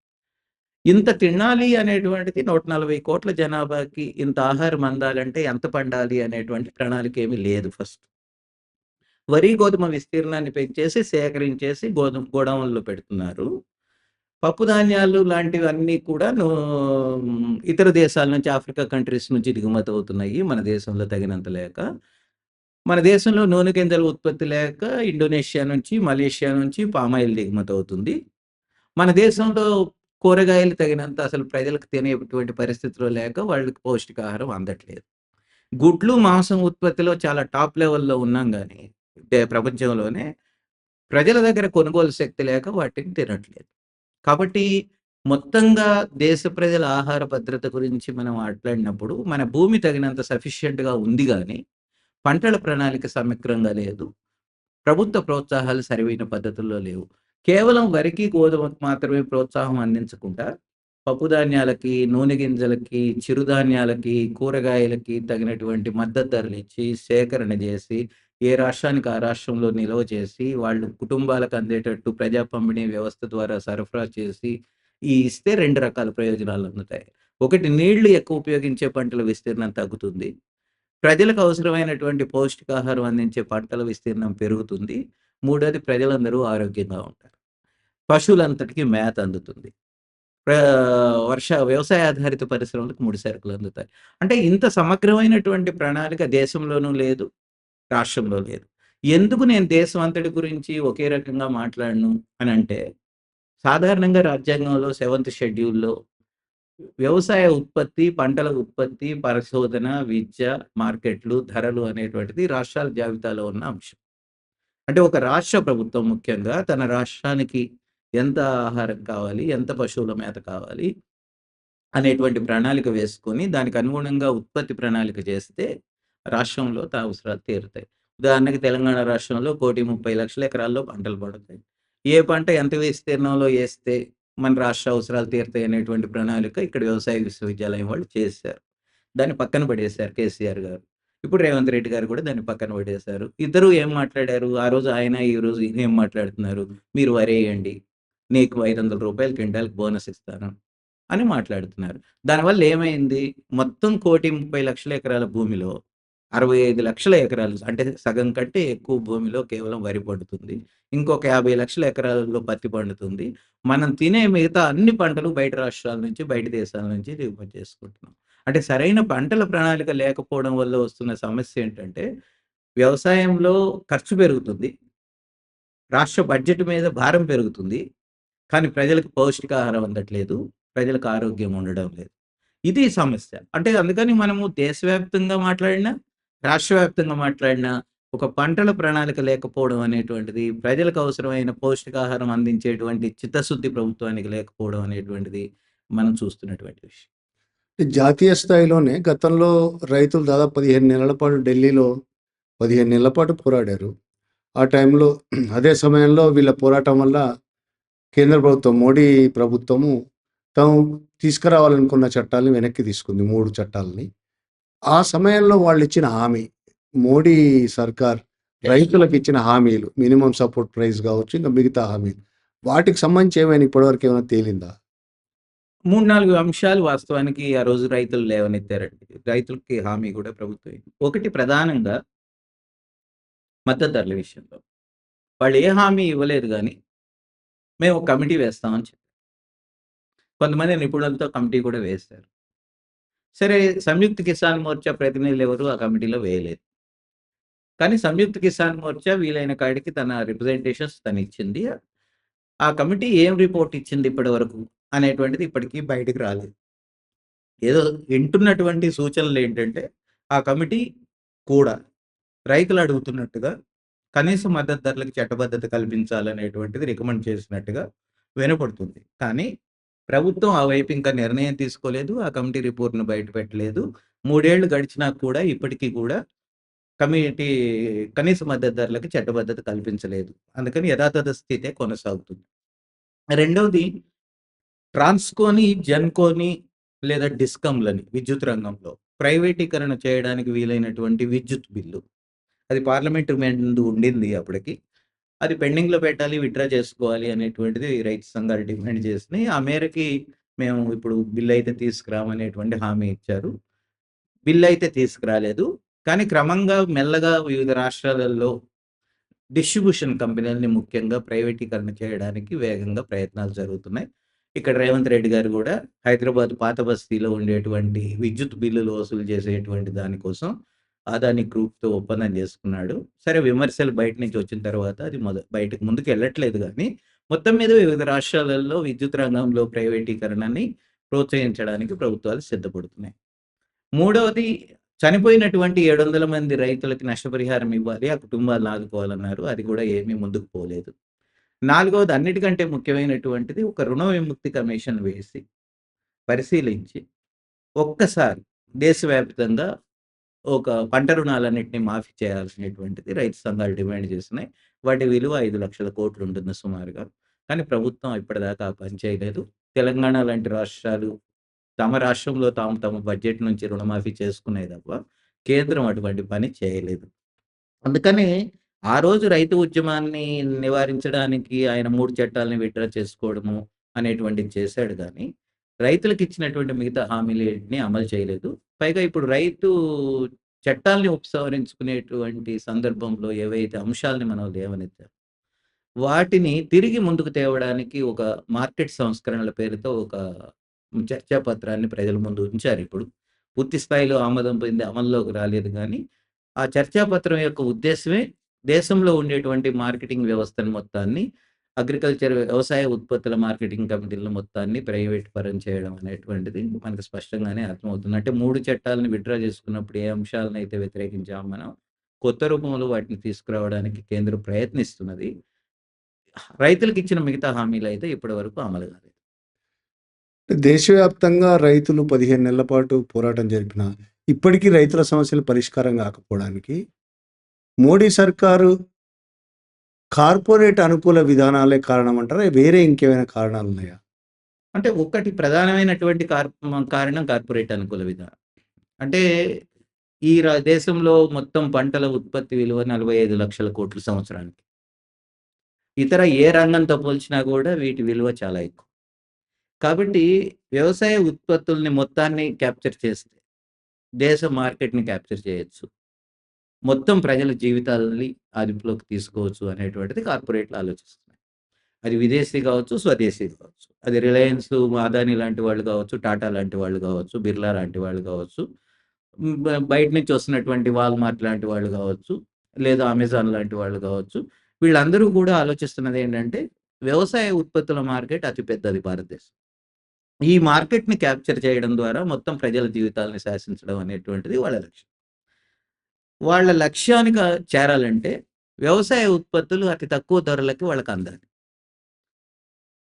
ఇంత తినాలి అనేటువంటిది 140,00,00,000 జనాభాకి ఇంత ఆహారం అందాలంటే ఎంత పండాలి అనేటువంటి ప్రణాళిక ఏమీ లేదు ఫస్ట్. వరి, గోధుమ విస్తీర్ణాన్ని పెంచేసి, సేకరించేసి గోడౌన్‌లో పెడుతున్నారు. పప్పు ధాన్యాలు లాంటివన్నీ కూడా ఇతర దేశాల నుంచి ఆఫ్రికా కంట్రీస్ నుంచి దిగుమతవుతున్నాయి. మన దేశంలో తగినంత లేక. మన దేశంలో నూనె గింజల ఉత్పత్తి లేక ఇండోనేషియా నుంచి, మలేషియా నుంచి పామాయిల్ దిగుమతవుతుంది. మన దేశంలో కూరగాయలు తగినంత అసలు ప్రజలకు తినేటువంటి పరిస్థితిలో లేక వాళ్ళకి పౌష్టికాహారం అందట్లేదు. గుడ్లు, మాంసం ఉత్పత్తిలో చాలా టాప్ లెవెల్‌లో ఉన్నాం గానీ, ప్రపంచంలోనే ప్రజల దగ్గర కొనుగోలు శక్తి లేక వాటిని తినట్లేదు. కాబట్టి మొత్తంగా దేశ ప్రజల ఆహార భద్రత గురించి మనం మాట్లాడినప్పుడు, మన భూమి తగినంత సఫిషియెంట్‌గా ఉంది గానీ, పంటల ప్రణాళిక సమగ్రంగా లేదు. ప్రభుత్వ ప్రోత్సాహాలు సరైన పద్ధతుల్లో లేవు. కేవలం వరికి, గోధుమకు మాత్రమే ప్రోత్సాహం అందించకుండా, పప్పు ధాన్యాలకి, నూనె గింజలకి, చిరుధాన్యాలకి, కూరగాయలకి తగినటువంటి మద్దతు ధరలిచ్చి, సేకరణ జేసి, ఏ రాష్ట్రానికి ఆ రాష్ట్రంలో నిల్వ చేసి, వాళ్ళు కుటుంబాలకు అందేటట్టు ప్రజా పంపిణీ వ్యవస్థ ద్వారా సరఫరా చేసి, ఇస్తే 2 రకాల ప్రయోజనాలు అందుతాయి. ఒకటి నీళ్లు ఎక్కువ ఉపయోగించే పంటల విస్తీర్ణం తగ్గుతుంది. ప్రజలకు అవసరమైనటువంటి పౌష్టికాహారం అందించే పంటల విస్తీర్ణం పెరుగుతుంది. మూడోది ప్రజలందరూ ఆరోగ్యంగా ఉంటారు. పశువులంతటికి మేత అందుతుంది. ప్ర వ్యవసాయ ఆధారిత పరిశ్రమలకు ముడి సరుకులు అందుతాయి. అంటే ఇంత సమగ్రమైనటువంటి ప్రణాళిక దేశంలోనూ లేదు, రాష్ట్రంలో లేదు. ఎందుకు నేను దేశం అంతటి గురించి ఒకే రకంగా మాట్లాడను అనంటే, సాధారణంగా రాజ్యాంగంలో 7th షెడ్యూల్‌లో వ్యవసాయ ఉత్పత్తి, పంటల ఉత్పత్తి, పరిశోధన, విద్య, మార్కెట్లు, ధరలు అనేటువంటిది రాష్ట్రాల జాబితాలో ఉన్న అంశం. అంటే ఒక రాష్ట్ర ప్రభుత్వం ముఖ్యంగా తన రాష్ట్రానికి ఎంత ఆహారం కావాలి, ఎంత పశువుల మేత కావాలి అనేటువంటి ప్రణాళిక వేసుకొని, దానికి అనుగుణంగా ఉత్పత్తి ప్రణాళిక చేస్తే రాష్ట్రంలో అవసరాలు తీరుతాయి. ఉదాహరణకి తెలంగాణ రాష్ట్రంలో 1,30,00,000 ఎకరాల్లో పంటలు పండుతాయి. ఏ పంట ఎంత విస్తీర్ణంలో ఏస్తే మన రాష్ట్ర అవసరాలు తీరుతాయి అనేటువంటి ప్రణాళిక ఇక్కడ వ్యవసాయ విశ్వవిద్యాలయం వాళ్ళు చేశారు. దాన్ని పక్కన పడేశారు కేసీఆర్ గారు. ఇప్పుడు రేవంత్ రెడ్డి గారు కూడా దాన్ని పక్కన పడేశారు. ఇద్దరు ఏం మాట్లాడారు? ఆ రోజు ఆయన, ఈ రోజు ఈయన ఏం మాట్లాడుతున్నారు? మీరు వరేయండి. నీకు రూ. 500 క్వింటాల్‌కి బోనస్ ఇస్తాను అని మాట్లాడుతున్నారు. దానివల్ల ఏమైంది? మొత్తం 1,30,00,000 ఎకరాల భూమిలో 65,00,000 ఎకరాలు అంటే సగం కంటే ఎక్కువ భూమిలో కేవలం వరి పండుతుంది. ఇంకొక 50,00,000 ఎకరాలలో పత్తి పండుతుంది. మనం తినే మిగతా అన్ని పంటలు బయట రాష్ట్రాల నుంచి, బయట దేశాల నుంచి దిగుమతి చేసుకుంటున్నాం. అంటే సరైన పంటల ప్రణాళిక లేకపోవడం వల్ల వస్తున్న సమస్య ఏంటంటే, వ్యవసాయంలో ఖర్చు పెరుగుతుంది. రాష్ట్ర బడ్జెట్ మీద భారం పెరుగుతుంది. కానీ ప్రజలకు పౌష్టికాహారం అందట్లేదు. ప్రజలకు ఆరోగ్యం ఉండడం లేదు. ఇది సమస్య. అంటే అందుకని మనము దేశవ్యాప్తంగా మాట్లాడినా, రాష్ట్ర వ్యాప్తంగా మాట్లాడినా ఒక పంటల ప్రణాళిక లేకపోవడం అనేటువంటిది, ప్రజలకు అవసరమైన పౌష్టికాహారం అందించేటువంటి చిత్తశుద్ధి ప్రభుత్వానికి లేకపోవడం అనేటువంటిది మనం చూస్తున్నటువంటి విషయం. జాతీయ స్థాయిలోనే గతంలో రైతులు దాదాపు 15 నెలల పాటు ఢిల్లీలో 15 నెలల పాటు పోరాడారు. ఆ టైంలో అదే సమయంలో వీళ్ళ పోరాటం వల్ల కేంద్ర ప్రభుత్వం, మోడీ ప్రభుత్వము తాము తీసుకురావాలనుకున్న చట్టాలను వెనక్కి తీసుకుంది 3 చట్టాలని. ఆ సమయంలో వాళ్ళిచ్చిన హామీ, మోడీ సర్కార్ రైతులకు ఇచ్చిన హామీలు, మినిమమ్ సపోర్ట్ ప్రైస్ కావచ్చు, ఇంకా మిగతా హామీలు. వాటికి సంబంధించి ఏమైనా ఇప్పటివరకు ఏమైనా తేలిందా? 3, 4 అంశాలు వాస్తవానికి ఆ రోజు రైతులు లేవనెత్తారండి. రైతులకి హామీ కూడా ప్రభుత్వం ఒకటి ప్రధానంగా మద్దతు ధరల విషయంలో. వాళ్ళు ఏ హామీ ఇవ్వలేదు గానీ, మేము ఒక కమిటీ వేస్తామని చెప్పారు. కొంతమంది నిపుణులతో కమిటీ కూడా వేశారు. సరే సంయుక్త కిసాన్ మోర్చా ప్రతినిధులు ఎవరు ఆ కమిటీలో వేయలేదు. కానీ సంయుక్త కిసాన్ మోర్చా వీలైన కాడికి తన రిప్రజెంటేషన్స్ తనిచ్చింది. ఆ కమిటీ ఏం రిపోర్ట్ ఇచ్చింది ఇప్పటివరకు అనేటువంటిది ఇప్పటికి బయటికి రాలేదు. ఏదో వింటున్నటువంటి సూచనలేంటంటే, ఆ కమిటీ కూడా రైతులు అడుగుతున్నట్టుగా కనీస మద్దతు ధరలకు చట్టబద్ధత కల్పించాలనేటువంటిది రికమెండ్ చేసినట్టుగా వినపడుతుంది. కానీ ప్రభుత్వం ఆ వైపు ఇంకా నిర్ణయం తీసుకోలేదు. ఆ కమిటీ రిపోర్ట్‌ను బయట పెట్టలేదు. 3 ఏళ్ళు గడిచినా కూడా ఇప్పటికి కూడా కమ్యూనిటీ కనీస మద్దతు ధరలకి చట్టబద్ధత కల్పించలేదు. అందుకని యథాతథ స్థితే కొనసాగుతుంది. రెండవది ట్రాన్స్‌కోని, జెన్‌కోని లేదా డిస్కంలని విద్యుత్ రంగంలో ప్రైవేటీకరణ చేయడానికి వీలైనటువంటి విద్యుత్ బిల్లు. అది పార్లమెంటు ముందు ఉండింది అప్పటికి. అది పెండింగ్‌లో పెట్టాలి, విత్‌డ్రా చేసుకోవాలి అనేటువంటిది రైతు సంఘాలు డిమాండ్ చేసినాయి. ఆ మేరకి మేము ఇప్పుడు బిల్లయితే తీసుకురామనేటువంటి హామీ ఇచ్చారు. బిల్లయితే తీసుకురాలేదు. కానీ క్రమంగా మెల్లగా వివిధ రాష్ట్రాలలో డిస్ట్రిబ్యూషన్ కంపెనీలని ముఖ్యంగా ప్రైవేటీకరణ చేయడానికి వేగంగా ప్రయత్నాలు జరుగుతున్నాయి. ఇక్కడ రేవంత్ రెడ్డి గారు గూడా హైదరాబాద్ పాత బస్తీలో ఉండేటువంటి విద్యుత్ బిల్లులు వసూలు చేసేటువంటి దానికోసం అదాని గ్రూప్‌తో ఒప్పందం చేసుకున్నాడు. సరే విమర్శలు బయట నుంచి వచ్చిన తర్వాత అది బయటకు ముందుకెళ్ళట్లేదు గానీ, మొత్తం మీద వివిధ రాష్ట్రాలలో విద్యుత్ రంగంలో ప్రైవేటీకరణని ప్రోత్సహించడానికి ప్రభుత్వాలు సిద్ధపడుతున్నాయి. మూడవది చనిపోయినటువంటి 700 మంది రైతులకి నష్టపరిహారం ఇవ్వాలి. ఆ కుటుంబాలను ఆదుకోవాలన్నారు. అది కూడా ఏమీ ముందుకు పోలేదు. నాలుగవది అన్నిటికంటే ముఖ్యమైనటువంటిది ఒక రుణ విముక్తి కమిషన్ వేసి, పరిశీలించి, ఒక్కసారి దేశవ్యాప్తంగా ఒక పంట రుణాలన్నిటిని మాఫీ చేయాల్సినటువంటిది రైతు సంఘాలు డిమాండ్ చేస్తున్నాయి. వాటి విలువ 5,00,000 కోట్లు ఉంటుంది సుమారుగా. కానీ ప్రభుత్వం ఇప్పటిదాకా ఆ పని చేయలేదు. తెలంగాణ లాంటి రాష్ట్రాలు తమ రాష్ట్రంలో తమ బడ్జెట్ నుంచి రుణమాఫీ చేసుకున్నాయి తప్ప, కేంద్రం అటువంటి పని చేయలేదు. అందుకని ఆ రోజు రైతు ఉద్యమాన్ని నివారించడానికి ఆయన 3 చట్టాలని విత్‌డ్రా చేసుకోవడము అనేటువంటిది చేశాడు గానీ, రైతులకిచ్చినటువంటి మిగతా హామీలేటిని అమలు చేయలేదు. పైగా ఇప్పుడు రైతు చట్టాల్ని ఉపసంహరించుకునేటువంటి సందర్భంలో ఏవైతే అంశాల్ని మనం లేవనెత్తామో, వాటిని తిరిగి ముందుకు తేవడానికి ఒక మార్కెట్ సంస్కరణల పేరుతో ఒక చర్చా పత్రాన్ని ప్రజల ముందు ఉంచారిప్పుడు. పూర్తి స్థాయిలో ఆమోదం పొంది అమల్లోకి రాలేదు గానీ, ఆ చర్చా పత్రం యొక్క ఉద్దేశ్యమే దేశంలో ఉండేటువంటి మార్కెటింగ్ వ్యవస్థను మొత్తాన్ని, వ్యవసాయ ఉత్పత్తుల మార్కెటింగ్ కమిటీలను మొత్తాన్ని ప్రైవేట్ పరం చేయడం అనేటువంటిది మనకు స్పష్టంగానే అర్థమవుతుంది. అంటే 3 చట్టాలను విత్‌డ్రా చేసుకున్నప్పుడు ఏ అంశాలనైతే వ్యతిరేకించామో మనం, కొత్త రూపంలో వాటిని తీసుకురావడానికి కేంద్రం ప్రయత్నిస్తున్నది. రైతులకిచ్చిన మిగతా హామీలైతే ఇప్పటి వరకు అమలు కాలేదు. దేశవ్యాప్తంగా రైతులు 15 నెలల పాటు పోరాటం జరిపినా, ఇప్పటికీ రైతుల సమస్యలు పరిష్కారం కాకపోవడానికి మోడీ సర్కారు కార్పొరేట్ అనుకూల విధానాలే కారణమంటారా? వేరే ఇంకేమైనా కారణాలున్నాయా? అంటే ఒకటి ప్రధానమైనటువంటి కారణం కార్పొరేట్ అనుకూల విధానం. అంటే ఈ దేశంలో మొత్తం పంటల ఉత్పత్తి విలువ 45,00,000 కోట్లు సంవత్సరానికి. ఇతర ఏ రంగంతో పోల్చినా గూడా వీటి విలువ చాలా ఎక్కువ. కాబట్టి వ్యవసాయ ఉత్పత్తుల్ని మొత్తాన్ని క్యాప్చర్ చేస్తే, దేశ మార్కెట్‌ని క్యాప్చర్ చేయొచ్చు. మొత్తం ప్రజల జీవితాలని అదుపులోకి తీసుకోవచ్చు అనేటువంటిది కార్పొరేట్‌లు ఆలోచిస్తున్నాయి. అది విదేశీ కావచ్చు, స్వదేశీ కావచ్చు. అది రిలయన్స్, అదానీ లాంటి వాళ్ళు కావచ్చు, టాటా లాంటి వాళ్ళు కావచ్చు, బిర్లా లాంటి వాళ్ళు కావచ్చు. బయట నుంచి వస్తున్నటువంటి వాల్‌మార్ట్ లాంటి వాళ్ళు కావచ్చు, లేదా అమెజాన్ లాంటి వాళ్ళు కావచ్చు. వీళ్ళందరూ కూడా ఆలోచిస్తున్నది ఏంటంటే, వ్యవసాయ ఉత్పత్తుల మార్కెట్ అతి పెద్దది భారతదేశం. ఈ మార్కెట్‌ని క్యాప్చర్ చేయడం ద్వారా మొత్తం ప్రజల జీవితాలను శాసించడం అనేటువంటిది వాళ్ళ లక్ష్యం. వాళ్ళ లక్ష్యానికి చేరాలంటే వ్యవసాయ ఉత్పత్తులు అతి తక్కువ ధరలకి వాళ్ళకి అందాలి.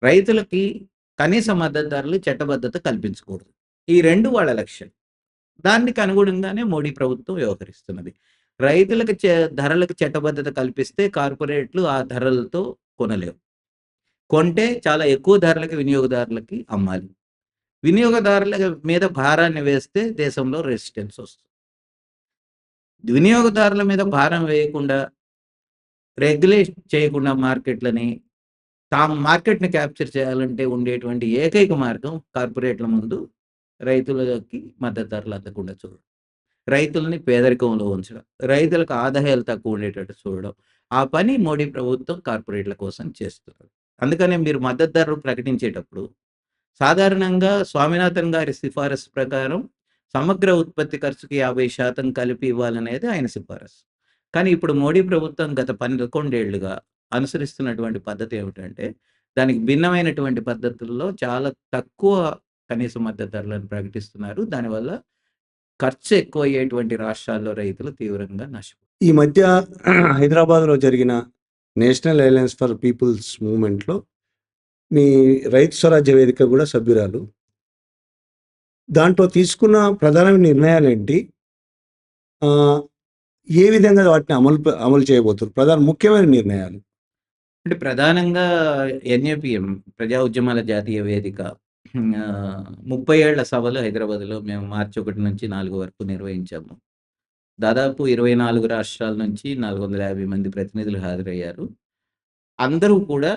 రైతులకి కనీస మద్దతు ధరలు చట్టబద్ధత కల్పించకూడదు. ఈ 2 వాళ్ళ లక్ష్యం. దానికి అనుగుణంగానే మోడీ ప్రభుత్వం వ్యవహరిస్తున్నది. రైతులకు ధరలకు చట్టబద్ధత కల్పిస్తే కార్పొరేట్‌లు ఆ ధరలతో కొనలేవు. కొంటే చాలా ఎక్కువ ధరలకి వినియోగదారులకి అమ్మాలి. వినియోగదారుల మీద భారాన్ని వేస్తే దేశంలో రెసిస్టెన్స్ వస్తుంది. వినియోగదారుల మీద భారం వేయకుండా, రెగ్యులేట్ చేయకుండా మార్కెట్‌లని, తాము మార్కెట్‌ని క్యాప్చర్ చేయాలంటే ఉండేటువంటి ఏకైక మార్గం కార్పొరేట్‌ల ముందు రైతులకి మద్దతు ధరలు అందకుండా చూడడం. రైతులని పేదరికంలో ఉంచడం. రైతులకు ఆదాయాలు తక్కువ ఉండేటట్టు చూడడం. ఆ పని మోడీ ప్రభుత్వం కార్పొరేట్‌ల కోసం చేస్తున్నారు. అందుకనే మీరు మద్దతు ధరలు ప్రకటించేటప్పుడు సాధారణంగా స్వామినాథన్ గారి సిఫారసు ప్రకారం సమగ్ర ఉత్పత్తి ఖర్చుకి 50% కలిపి ఇవ్వాలనేది ఆయన సిఫారసు. కానీ ఇప్పుడు మోడీ ప్రభుత్వం గత 11 ఏళ్లుగా అనుసరిస్తున్నటువంటి పద్ధతి ఏమిటంటే, దానికి భిన్నమైనటువంటి పద్ధతుల్లో చాలా తక్కువ కనీస మద్దతు ధరలను ప్రకటిస్తున్నారు. దానివల్ల ఖర్చు ఎక్కువయ్యేటువంటి రాష్ట్రాల్లో రైతులు తీవ్రంగా నష్టపోతున్నారు. ఈ మధ్య హైదరాబాద్‌లో జరిగిన నేషనల్ అలయన్స్ ఫర్ పీపుల్స్ మూవ్‌మెంట్‌లో మీ రైతు స్వరాజ్య వేదిక కూడా సభ్యురాలు. దాంట్లో తీసుకున్న ప్రధానమైన నిర్ణయాలేంటి? ఆహ్, ఏ విధంగా వాటిని అమలు చేయబోతున్నారు? ముఖ్యమైన నిర్ణయాలు. అంటే ప్రధానంగా ఎన్ఏపీఎం ప్రజా ఉద్యమాల జాతీయ వేదిక 30 ఏళ్ల సభలు హైదరాబాద్‌లో మేము మార్చి 1 నుంచి 4 వరకు నిర్వహించాము. దాదాపు 24 రాష్ట్రాల నుంచి 450 మంది ప్రతినిధులు హాజరయ్యారు. అందరూ కూడా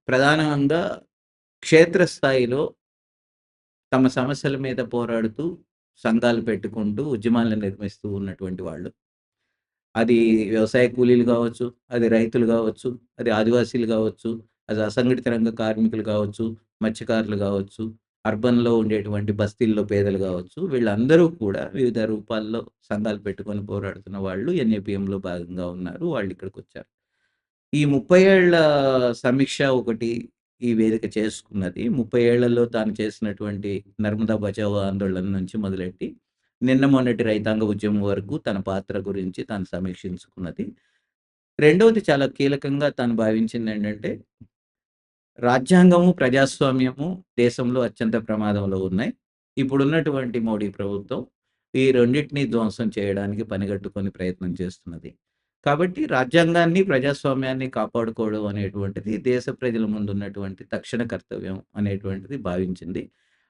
ప్రధానంగా క్షేత్రస్థాయిలో తమ సమస్యల మీద పోరాడుతూ, సంఘాలు పెట్టుకుంటూ, ఉద్యమాలను నిర్మిస్తూ ఉన్నటువంటి వాళ్ళు. అది వ్యవసాయ కూలీలు గావచ్చు, అది రైతులు గావచ్చు, అది ఆదివాసీలు గావచ్చు, అది అసంఘటిత రంగ కార్మికులు గావచ్చు, మత్స్యకారులు గావచ్చు, అర్బన్‌లో ఉండేటువంటి బస్తీల్లో పేదలు గావచ్చు, వీళ్ళందరూ కూడా వివిధ రూపాల్లో సంఘాలు పెట్టుకొని పోరాడుతున్న వాళ్ళు ఎన్ఏపీఎంలో భాగంగా ఉన్నారు. వాళ్ళిక్కడికొచ్చారు. ఈ 30 ఏళ్ల సమీక్ష ఒకటి ఈ వేదిక చేసుకున్నది. 30 ఏళ్లలో తాను చేసినటువంటి నర్మదా బచావో ఆందోళన నుంచి మొదలెట్టి, నిన్న మొన్నటి రైతాంగ ఉద్యమం వరకు తన పాత్ర గురించి తాను సమీక్షించుకున్నది. రెండోది చాలా కీలకంగా తాను భావించిందేంటంటే, రాజ్యాంగము, ప్రజాస్వామ్యము దేశంలో అత్యంత ప్రమాదంలో ఉన్నాయి. ఇప్పుడున్నటువంటి మోడీ ప్రభుత్వం ఈ రెండిటిని ధ్వంసం చేయడానికి పనిగట్టుకొని ప్రయత్నం చేస్తున్నది. కాబట్టి రాజ్యాంగాన్ని, ప్రజాస్వామ్యాన్ని కాపాడుకోవడం అనేటువంటిది దేశ ప్రజల ముందున్నటువంటి తక్షణ కర్తవ్యం అనేటువంటిది భావించింది.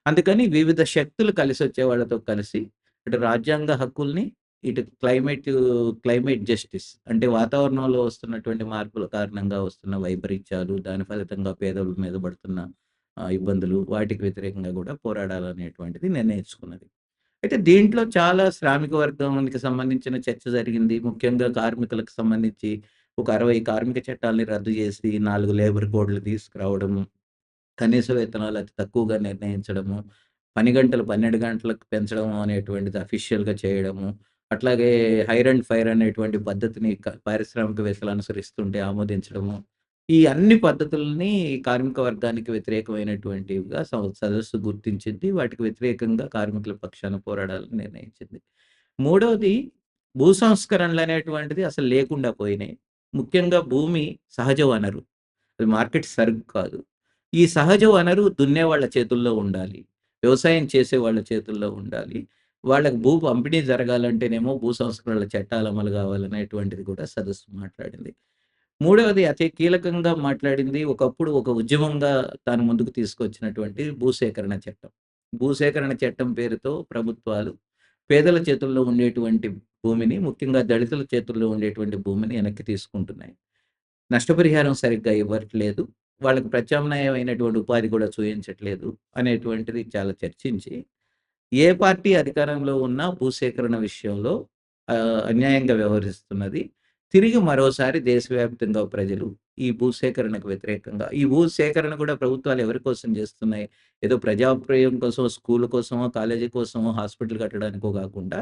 అందుకని వివిధ శక్తులు కలిసొచ్చే వాళ్ళతో కలిసి ఇటు రాజ్యాంగ హక్కుల్ని, ఇటు క్లైమేట్ జస్టిస్ అంటే వాతావరణంలో వస్తున్నటువంటి మార్పుల కారణంగా వస్తున్న వైపరీత్యాలు, దాని ఫలితంగా పేదల మీద పడుతున్న ఇబ్బందులు, వాటికి వ్యతిరేకంగా గూడా పోరాడాలనేటువంటిది నిర్ణయించుకున్నది. అయితే దీంట్లో చాలా శ్రామిక వర్గానికి సంబంధించిన చర్చ జరిగింది. ముఖ్యంగా కార్మికులకు సంబంధించి ఒక 60 కార్మిక చట్టాల్ని రద్దు చేసి 4 లేబర్ కోడ్‌లు తీసుకురావడము. కనీస వేతనాలు అతి తక్కువగా నిర్ణయించడము. పని గంటలు 12 గంటలకు పెంచడం అనేటువంటిది అఫీషియల్‌గా చేయడము. అట్లాగే హైర్ అండ్ ఫైర్ అనేటువంటి పద్ధతిని పారిశ్రామికవేత్తలు అనుసరిస్తుంటే ఆమోదించడము. ఈ అన్ని పద్ధతుల్ని కార్మిక వర్గానికి వ్యతిరేకమైనటువంటివిగా సదస్సు గుర్తించింది. వాటికి వ్యతిరేకంగా కార్మికుల పక్షాన పోరాడాలని నిర్ణయించింది. మూడోది భూ సంస్కరణలనేటువంటిది అసలు లేకుండా పోయినాయి. ముఖ్యంగా భూమి సహజ వనరు. అది మార్కెట్ సరుకు కాదు. ఈ సహజ వనరు దున్నేవాళ్ళ చేతుల్లో ఉండాలి. వ్యవసాయం చేసేవాళ్ళ చేతుల్లో ఉండాలి. వాళ్ళకి భూ పంపిణీ జరగాలంటేనేమో భూ సంస్కరణల చట్టాలు అమలు కావాలనేటువంటిది కూడా సదస్సు మాట్లాడింది. మూడవది అతి కీలకంగా మాట్లాడింది ఒకప్పుడు ఒక ఉద్యమంగా తాను ముందుకు తీసుకొచ్చినటువంటి భూసేకరణ చట్టం. భూసేకరణ చట్టం పేరుతో ప్రభుత్వాలు పేదల చేతుల్లో ఉండేటువంటి భూమిని, ముఖ్యంగా దళితుల చేతుల్లో ఉండేటువంటి భూమిని వెనక్కి తీసుకుంటున్నాయి. నష్టపరిహారం సరిగ్గా ఇవ్వట్లేదు. వాళ్ళకి ప్రత్యామ్నాయమైనటువంటి ఉపాధి కూడా చూయించట్లేదు అనేటువంటిది చాలా చర్చించి, ఏ పార్టీ అధికారంలో ఉన్నా భూసేకరణ విషయంలో అన్యాయంగా వ్యవహరిస్తున్నది. తిరిగి మరోసారి దేశవ్యాప్తంగా ప్రజలు ఈ భూసేకరణకు వ్యతిరేకంగా ఈ భూసేకరణ కూడా ప్రభుత్వాలు ఎవరి కోసం చేస్తున్నాయి? ఏదో ప్రజాప్రయోగం కోసం, స్కూల్ కోసమో, కాలేజీ కోసమో, హాస్పిటల్ కట్టడానికో కాకుండా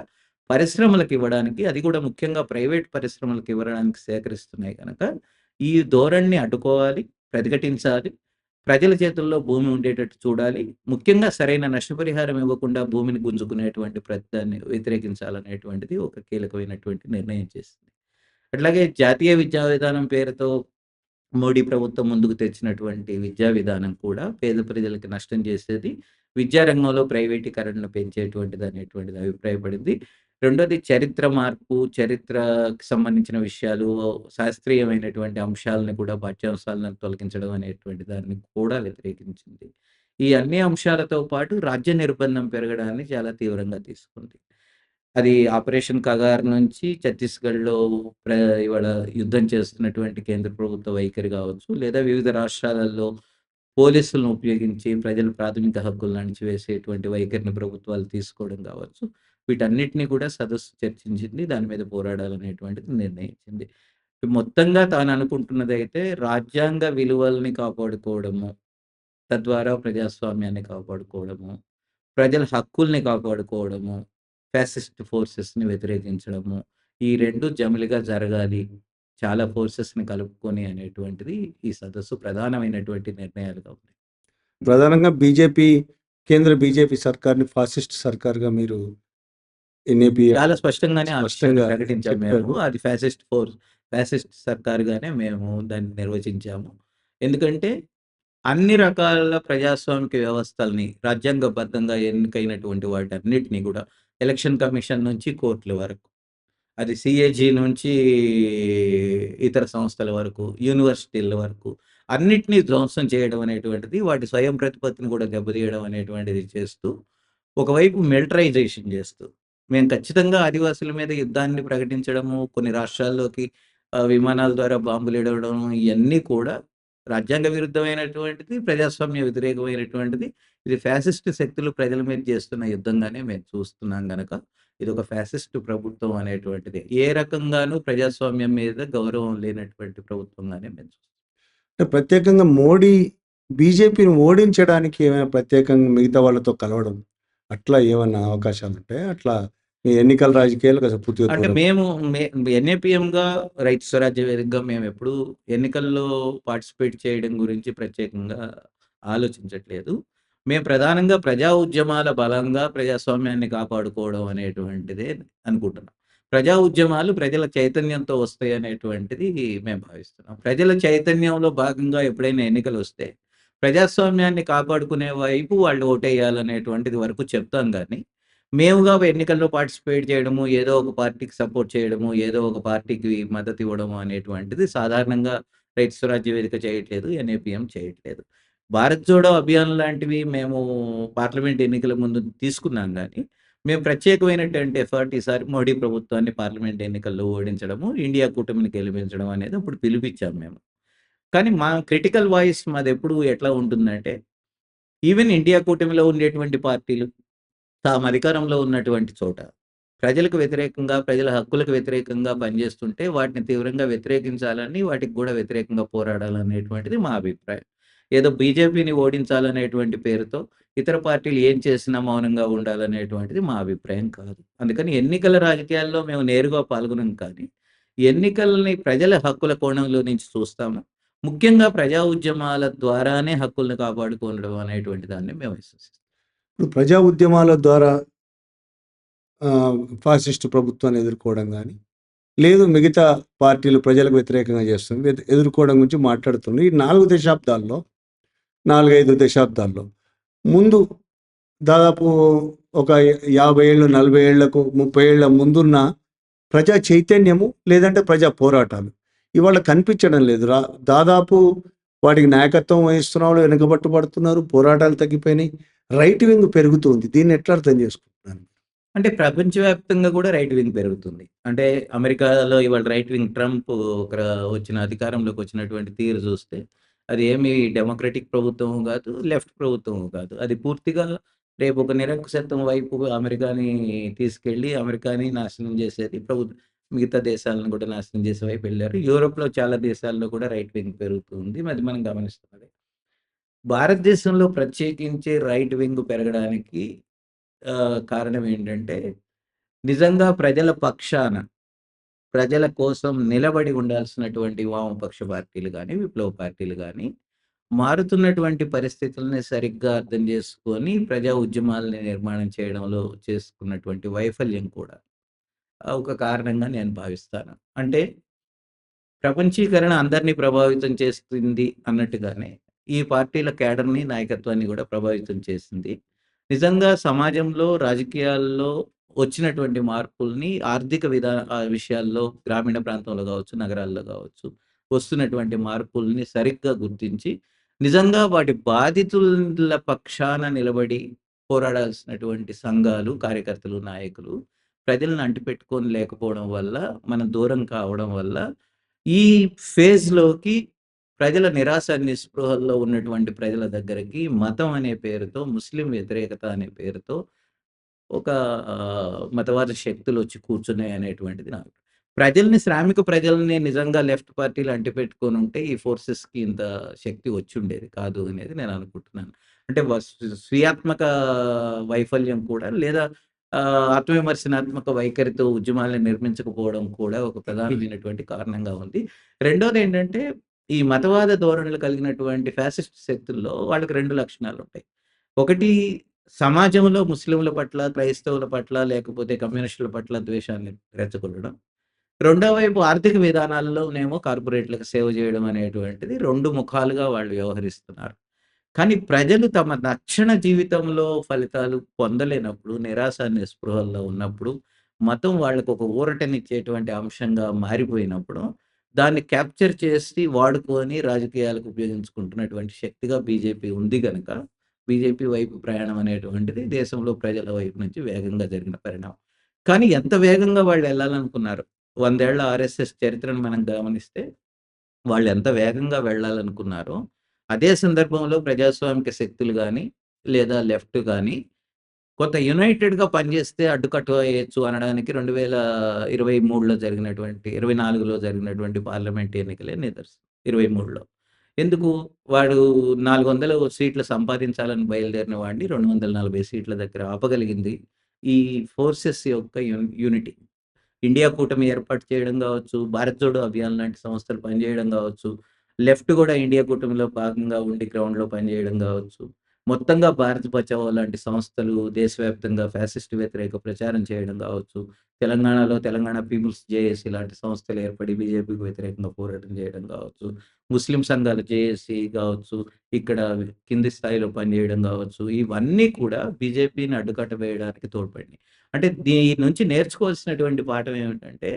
పరిశ్రమలకు ఇవ్వడానికి, అది కూడా ముఖ్యంగా ప్రైవేట్ పరిశ్రమలకు ఇవ్వడానికి సేకరిస్తున్నాయి గనక, ఈ ధోరణిని అడ్డుకోవాలి, ప్రతిఘటించాలి. ప్రజల చేతుల్లో భూమి ఉండేటట్టు చూడాలి. ముఖ్యంగా సరైన నష్టపరిహారం ఇవ్వకుండా భూమిని గుంజుకునేటువంటి దాన్ని వ్యతిరేకించాలనేటువంటిది ఒక కీలకమైనటువంటి నిర్ణయం చేసింది. అట్లాగే జాతీయ విద్యా విధానం పేరుతో మోడీ ప్రభుత్వం ముందుకు తెచ్చినటువంటి విద్యా విధానం కూడా పేద ప్రజలకి నష్టం చేసేది. విద్యా రంగంలో ప్రైవేటీకరణను పెంచేటువంటిది అనేటువంటిది అభిప్రాయపడింది. రెండోది చరిత్ర మార్పు, చరిత్రకి సంబంధించిన విషయాలు, శాస్త్రీయమైనటువంటి అంశాలను కూడా పాఠ్యాంశాలను తొలగించడం అనేటువంటి దాన్ని కూడా వ్యతిరేకించింది. ఈ అన్ని అంశాలతో పాటు రాజ్య నిర్బంధం పెరగడాన్ని చాలా తీవ్రంగా తీసుకుంది. అది ఆపరేషన్ కగార్ నుంచి ఛత్తీస్‌గఢ్‌లో ప్ర ఇవాళ యుద్ధం చేస్తున్నటువంటి కేంద్ర ప్రభుత్వ వైఖరి గావచ్చు, లేదా వివిధ రాష్ట్రాలలో పోలీసులను ఉపయోగించి ప్రజల ప్రాథమిక హక్కులను అణిచివేసేటువంటి వైఖరిని ప్రభుత్వాలు తీసుకోవడం గావచ్చు. వీటన్నిటిని కూడా సదస్సు చర్చించింది. దాని మీద పోరాడాలనేటువంటిది నిర్ణయించింది. మొత్తంగా తాను అనుకుంటున్నదైతే రాజ్యాంగ విలువల్ని కాపాడుకోవడము, తద్వారా ప్రజాస్వామ్యాన్ని కాపాడుకోవడము, ప్రజల హక్కుల్ని కాపాడుకోవడము, ఫ్యాసిస్ట్ ఫోర్సెస్‌ని వ్యతిరేకించడము. ఈ 2 జమిలిగా జరగాలి. చాలా ఫోర్సెస్‌ని కలుపుకొని అనేటువంటిది ఈ సదస్సు ప్రధానమైనటువంటి నిర్ణయాలుగా ఉన్నాయి. ప్రధానంగా కేంద్ర బీజేపీ సర్కార్‌ని ఫాసిస్ట్ సర్కార్‌గా మీరు ఎన్ఏపీ చాలా స్పష్టంగానే ఆ విషయాన్ని స్పష్టంగా ప్రకటించాం చెప్పారు. మేము. అది ఫ్యాసిస్ట్ సర్కార్‌గానే మేము దాన్ని నిర్వచించాము. ఎందుకంటే అన్ని రకాల ప్రజాస్వామిక వ్యవస్థల్ని రాజ్యాంగబద్ధంగా ఎన్నికైనటువంటి వాటన్నిటిని గూడా ఎలక్షన్ కమిషన్ నుంచి కోర్టుల వరకు, అది సీఏజీ నుంచి ఇతర సంస్థల వరకు, యూనివర్సిటీల వరకు అన్నిటిని ధ్వంసం చేయడం అనేటువంటిది, వాటి స్వయం ప్రతిపత్తిని కూడా దెబ్బతీయడం అనేటువంటిది చేస్తూ, ఒకవైపు మిలిటరైజేషన్ చేస్తూ, మేము ఖచ్చితంగా ఆదివాసుల మీద యుద్ధాన్ని ప్రకటించడము, కొన్ని రాష్ట్రాల్లోకి విమానాల ద్వారా బాంబులిడవడం ఇయన్నీ కూడా రాజ్యాంగ విరుద్ధమైనటువంటిది, ప్రజాస్వామ్య వ్యతిరేకమైనటువంటిది. ఇది ఫ్యాసిస్ట్ శక్తులు ప్రజల మీద చేస్తున్న యుద్ధంగానే మేము చూస్తున్నాం గనక, ఇదొక ఫ్యాసిస్ట్ ప్రభుత్వం అనేటువంటిది. ఏ రకంగానూ ప్రజాస్వామ్యం మీద గౌరవం లేనటువంటి ప్రభుత్వంగానే మేము చూస్తున్నాం. అంటే ప్రత్యేకంగా మోడీ బీజేపీని ఓడించడానికి ఏమైనా ప్రత్యేకంగా మిగతా వాళ్ళతో కలవడం అట్లా ఏమన్నా అవకాశాలుంటాయా? అట్లా ఈ ఎన్నికల రాజకీయాలు కాస్త పూర్తిగా అంటే దూరం. మేము ఎన్ఏపీఎంగా, రైతు స్వరాజ్య వేదికగా మేమెప్పుడూ ఎన్నికల్లో పార్టిసిపేట్ చేయడం గురించి ప్రత్యేకంగా ఆలోచించట్లేదు. మేము ప్రధానంగా ప్రజా ఉద్యమాల బలంగా ప్రజాస్వామ్యాన్ని కాపాడుకోవడం అనేటువంటిదే అనుకుంటున్నాం. ప్రజా ఉద్యమాలు ప్రజల చైతన్యంతో వస్తాయనేటువంటిది మేము భావిస్తున్నాం. ప్రజల చైతన్యంలో భాగంగా ఎప్పుడైనా ఎన్నికలొస్తే, ప్రజాస్వామ్యాన్ని కాపాడుకునే వైపు వాళ్ళు ఓటేయాలనేటువంటిది వరకు చెప్తాం గానీ, మేముగా ఎన్నికల్లో పార్టిసిపేట్ చేయడము, ఏదో ఒక పార్టీకి సపోర్ట్ చేయడము, ఏదో ఒక పార్టీకి మద్దతు ఇవ్వడము అనేటువంటిది సాధారణంగా రైతు స్వరాజ్య వేదిక చేయట్లేదు. ఎన్ఏపీఎం చేయట్లేదు. భారత్ జోడో అభియాన్ లాంటివి మేము పార్లమెంట్ ఎన్నికల ముందు తీసుకున్నాం గానీ, మేము ప్రత్యేకమైనటువంటి ఎఫర్ట్ ఈసారి మోడీ ప్రభుత్వాన్ని పార్లమెంట్ ఎన్నికల్లో ఓడించడము, ఇండియా కూటమిని గెలిపించడం అనేది అప్పుడు పిలుపిచ్చాం మేము. కానీ మా క్రిటికల్ వాయిస్ మాదెప్పుడు ఎట్లా ఉంటుందంటే, ఈవెన్ ఇండియా కూటమిలో ఉండేటువంటి పార్టీలు తాము అధికారంలో ఉన్నటువంటి చోట ప్రజలకు వ్యతిరేకంగా, ప్రజల హక్కులకు వ్యతిరేకంగా పనిచేస్తుంటే వాటిని తీవ్రంగా వ్యతిరేకించాలని, వాటికి గూడా వ్యతిరేకంగా పోరాడాలనేటువంటిది మా అభిప్రాయం. ఏదో బీజేపీని ఓడించాలనేటువంటి పేరుతో ఇతర పార్టీలు ఏం చేసినా మౌనంగా ఉండాలనేటువంటిది మా అభిప్రాయం కాదు. అందుకని ఎన్నికల రాజకీయాల్లో మేము నేరుగా పాల్గొనం కానీ, ఎన్నికల్ని ప్రజల హక్కుల కోణంలో నుంచి చూస్తాము. ముఖ్యంగా ప్రజా ఉద్యమాల ద్వారానే హక్కుల్ని కాపాడుకోవడం అనేటువంటి దాన్ని మేము విశ్వసిస్తాం. ఇప్పుడు ప్రజా ఉద్యమాల ద్వారా ఫాసిస్ట్ ప్రభుత్వాన్ని ఎదుర్కోవడం గానీ, లేదు మిగతా పార్టీలు ప్రజలకు వ్యతిరేకంగా చేస్తుంది. ఎదుర్కోవడం గురించి మాట్లాడుతున్నాం. ఈ 4 దశాబ్దాల్లో 4, 5 దశాబ్దాల్లో ముందు దాదాపు ఒక 50 ఏళ్ళు, 40 ఏళ్లకు, 30 ఏళ్ల ముందున్న ప్రజా చైతన్యము లేదంటే ప్రజా పోరాటాలు ఇవాళ కనిపించడం లేదు. దాదాపు వాటికి నాయకత్వం వహిస్తున్న వాళ్ళు వెనుకబట్టుబడుతున్నారు. పోరాటాలు తగ్గిపోయినాయి. రైట్ వింగ్ పెరుగుతుంది. దీన్ని ఎట్లా అర్థం చేసుకుంటున్నాను? అంటే ప్రపంచవ్యాప్తంగా కూడా రైట్ వింగ్ పెరుగుతుంది. అంటే అమెరికాలో ఇవాళ రైట్ వింగ్ ట్రంప్ అధికారంలోకి వచ్చినటువంటి తీరు చూస్తే, అది ఏమి డెమోక్రటిక్ ప్రభుత్వం కాదు, లెఫ్ట్ ప్రభుత్వం కాదు. అది పూర్తిగా రేపు ఒక నిరంకుశత్వం వైపు అమెరికాని తీసుకెళ్ళి, అమెరికాని నాశనం చేసేది మిగతా దేశాలను కూడా నాశనం చేసే వైపు వెళ్లారు. యూరోప్‌లో చాలా దేశాల్లో కూడా రైట్ వింగ్ పెరుగుతుంది. అది మనం గమనిస్తున్నదే. భారతదేశంలో ప్రత్యేకించి రైట్ వింగ్ పెరగడానికి కారణం ఏంటంటే, నిజంగా ప్రజల పక్షాన, ప్రజల కోసం నిలబడి ఉండాల్సినటువంటి వామపక్ష పార్టీలు గానీ, విప్లవ పార్టీలు గానీ, మారుతున్నటువంటి పరిస్థితుల్ని సరిగ్గా అర్థం చేసుకొని, ప్రజా ఉద్యమాల్ని నిర్మాణం చేయడంలో చేసుకున్నటువంటి వైఫల్యం కూడా ఒక కారణంగా నేను భావిస్తాను. అంటే ప్రపంచీకరణ అందరిని ప్రభావితం చేస్తుంది అన్నట్టుగానే, ఈ పార్టీల క్యాడర్‌ని, నాయకత్వాన్ని గూడా ప్రభావితం చేసింది. నిజంగా సమాజంలో, రాజకీయాల్లో వచ్చినటువంటి మార్పుల్ని ఆర్థిక విషయాల్లో గ్రామీణ ప్రాంతంలో గావచ్చు, నగరాల్లో గావచ్చు, వస్తున్నటువంటి మార్పుల్ని సరిగ్గా గుర్తించి, నిజంగా వాటి బాధితుల పక్షాన నిలబడి పోరాడాల్సినటువంటి సంఘాలు, కార్యకర్తలు, నాయకులు ప్రజలను అంటిపెట్టుకొని లేకపోవడం వల్ల, మనం దూరం కావడం వల్ల ఈ ఫేజ్‌లోకి ప్రజల నిరాశ, నిస్పృహల్లో ఉన్నటువంటి ప్రజల దగ్గరికి మతం అనే పేరుతో, ముస్లిం వ్యతిరేకత అనే పేరుతో ఒక మతవాద శక్తులొచ్చి కూర్చున్నాయనేటువంటిది నా అభిప్రాయం. శ్రామిక ప్రజల్ని నిజంగా లెఫ్ట్ పార్టీలు అంటిపెట్టుకొనుంటే ఈ ఫోర్సెస్‌కి ఇంత శక్తి వచ్చుండేది కాదు అనేది నేను అనుకుంటున్నాను. అంటే స్వీయాత్మక వైఫల్యం కూడా లేదా ఆత్మవిమర్శనాత్మక వైఖరితో ఉద్యమాలను నిర్మించకపోవడం కూడా ఒక ప్రధానమైనటువంటి కారణంగా ఉంది. రెండోదేంటంటే, ఈ మతవాద ధోరణులు కలిగినటువంటి ఫ్యాసిస్ట్ శక్తుల్లో వాళ్ళకి 2 లక్షణాలుంటాయి. ఒకటి, సమాజంలో ముస్లింల పట్ల, క్రైస్తవుల పట్ల, లేకపోతే కమ్యూనిస్టుల పట్ల ద్వేషాన్ని రెచ్చగొట్టడం. రెండో వైపు ఆర్థిక విధానాల్లోనేమో కార్పొరేట్‌లకు సేవ చేయడం అనేటువంటిది 2 ముఖాలుగా వాళ్ళు వ్యవహరిస్తున్నారు. కానీ ప్రజలు తమ తక్షణ జీవితంలో ఫలితాలు పొందలేనప్పుడు, నిరాశ, నిస్పృహల్లో ఉన్నప్పుడు, మతం వాళ్ళకొక ఊరటనిచ్చేటువంటి అంశంగా మారిపోయినప్పుడు, దాన్ని క్యాప్చర్ చేసి వాడుకొని రాజకీయాలకు ఉపయోగించుకుంటున్నటువంటి శక్తిగా బీజేపీ ఉంది గనక, బీజేపీ వైపు ప్రయాణం అనేటువంటిది దేశంలో ప్రజల వైపు నుంచి వేగంగా జరిగిన పరిణామం. కానీ ఎంత వేగంగా వాళ్ళెళ్ళాలనుకున్నారు. 100 ఏళ్ల ఆర్ఎస్ఎస్ చరిత్రను మనం గమనిస్తే వాళ్ళెంత వేగంగా వెళ్ళాలనుకున్నారో, అదే సందర్భంలో ప్రజాస్వామిక శక్తులు గాని, లేదా లెఫ్ట్ గాని, కొంత యునైటెడ్‌గా పనిచేస్తే అడ్డుకట్ట వేయొచ్చు అనడానికి 2023లో జరిగినటువంటి 24లో జరిగినటువంటి పార్లమెంట్ ఎన్నికలే నిదర్శనం. 23లో. ఎందుకు? వాడు 400 సీట్లు సంపాదించాలని బయలుదేరిన వాడిని 240 సీట్ల దగ్గర ఆపగలిగింది. ఈ ఫోర్సెస్ యొక్క యూనిటీ. ఇండియా కూటమి ఏర్పాటు చేయడం గావచ్చు, భారత్ జోడో అభియాన్ లాంటి సంస్థలు పనిజేయడం గావచ్చు, లెఫ్ట్ గూడా ఇండియా కూటమిలో భాగంగా ఉండి గ్రౌండ్‌లో పనిజేయడం గావచ్చు, మొత్తంగా భారత్ బచావో లాంటి సంస్థలు దేశవ్యాప్తంగా ఫ్యాసిస్ట్ వ్యతిరేక ప్రచారం చేయడం గావచ్చు, తెలంగాణలో తెలంగాణ పీపుల్స్ జేఏసీ లాంటి సంస్థలు ఏర్పడి బీజేపీకి వ్యతిరేకంగా పోరాటం చేయడం గావచ్చు, ముస్లిం సంఘాలు జేఏసీ గావచ్చు, ఇక్కడ కింది స్థాయిలో పనిజేయడం గావచ్చు, ఇవన్నీ కూడా బీజేపీని అడ్డుకట్ట వేయడానికి తోడ్పడినాయి. అంటే దీని నుంచి నేర్చుకోవాల్సినటువంటి పాఠం ఏమిటంటే,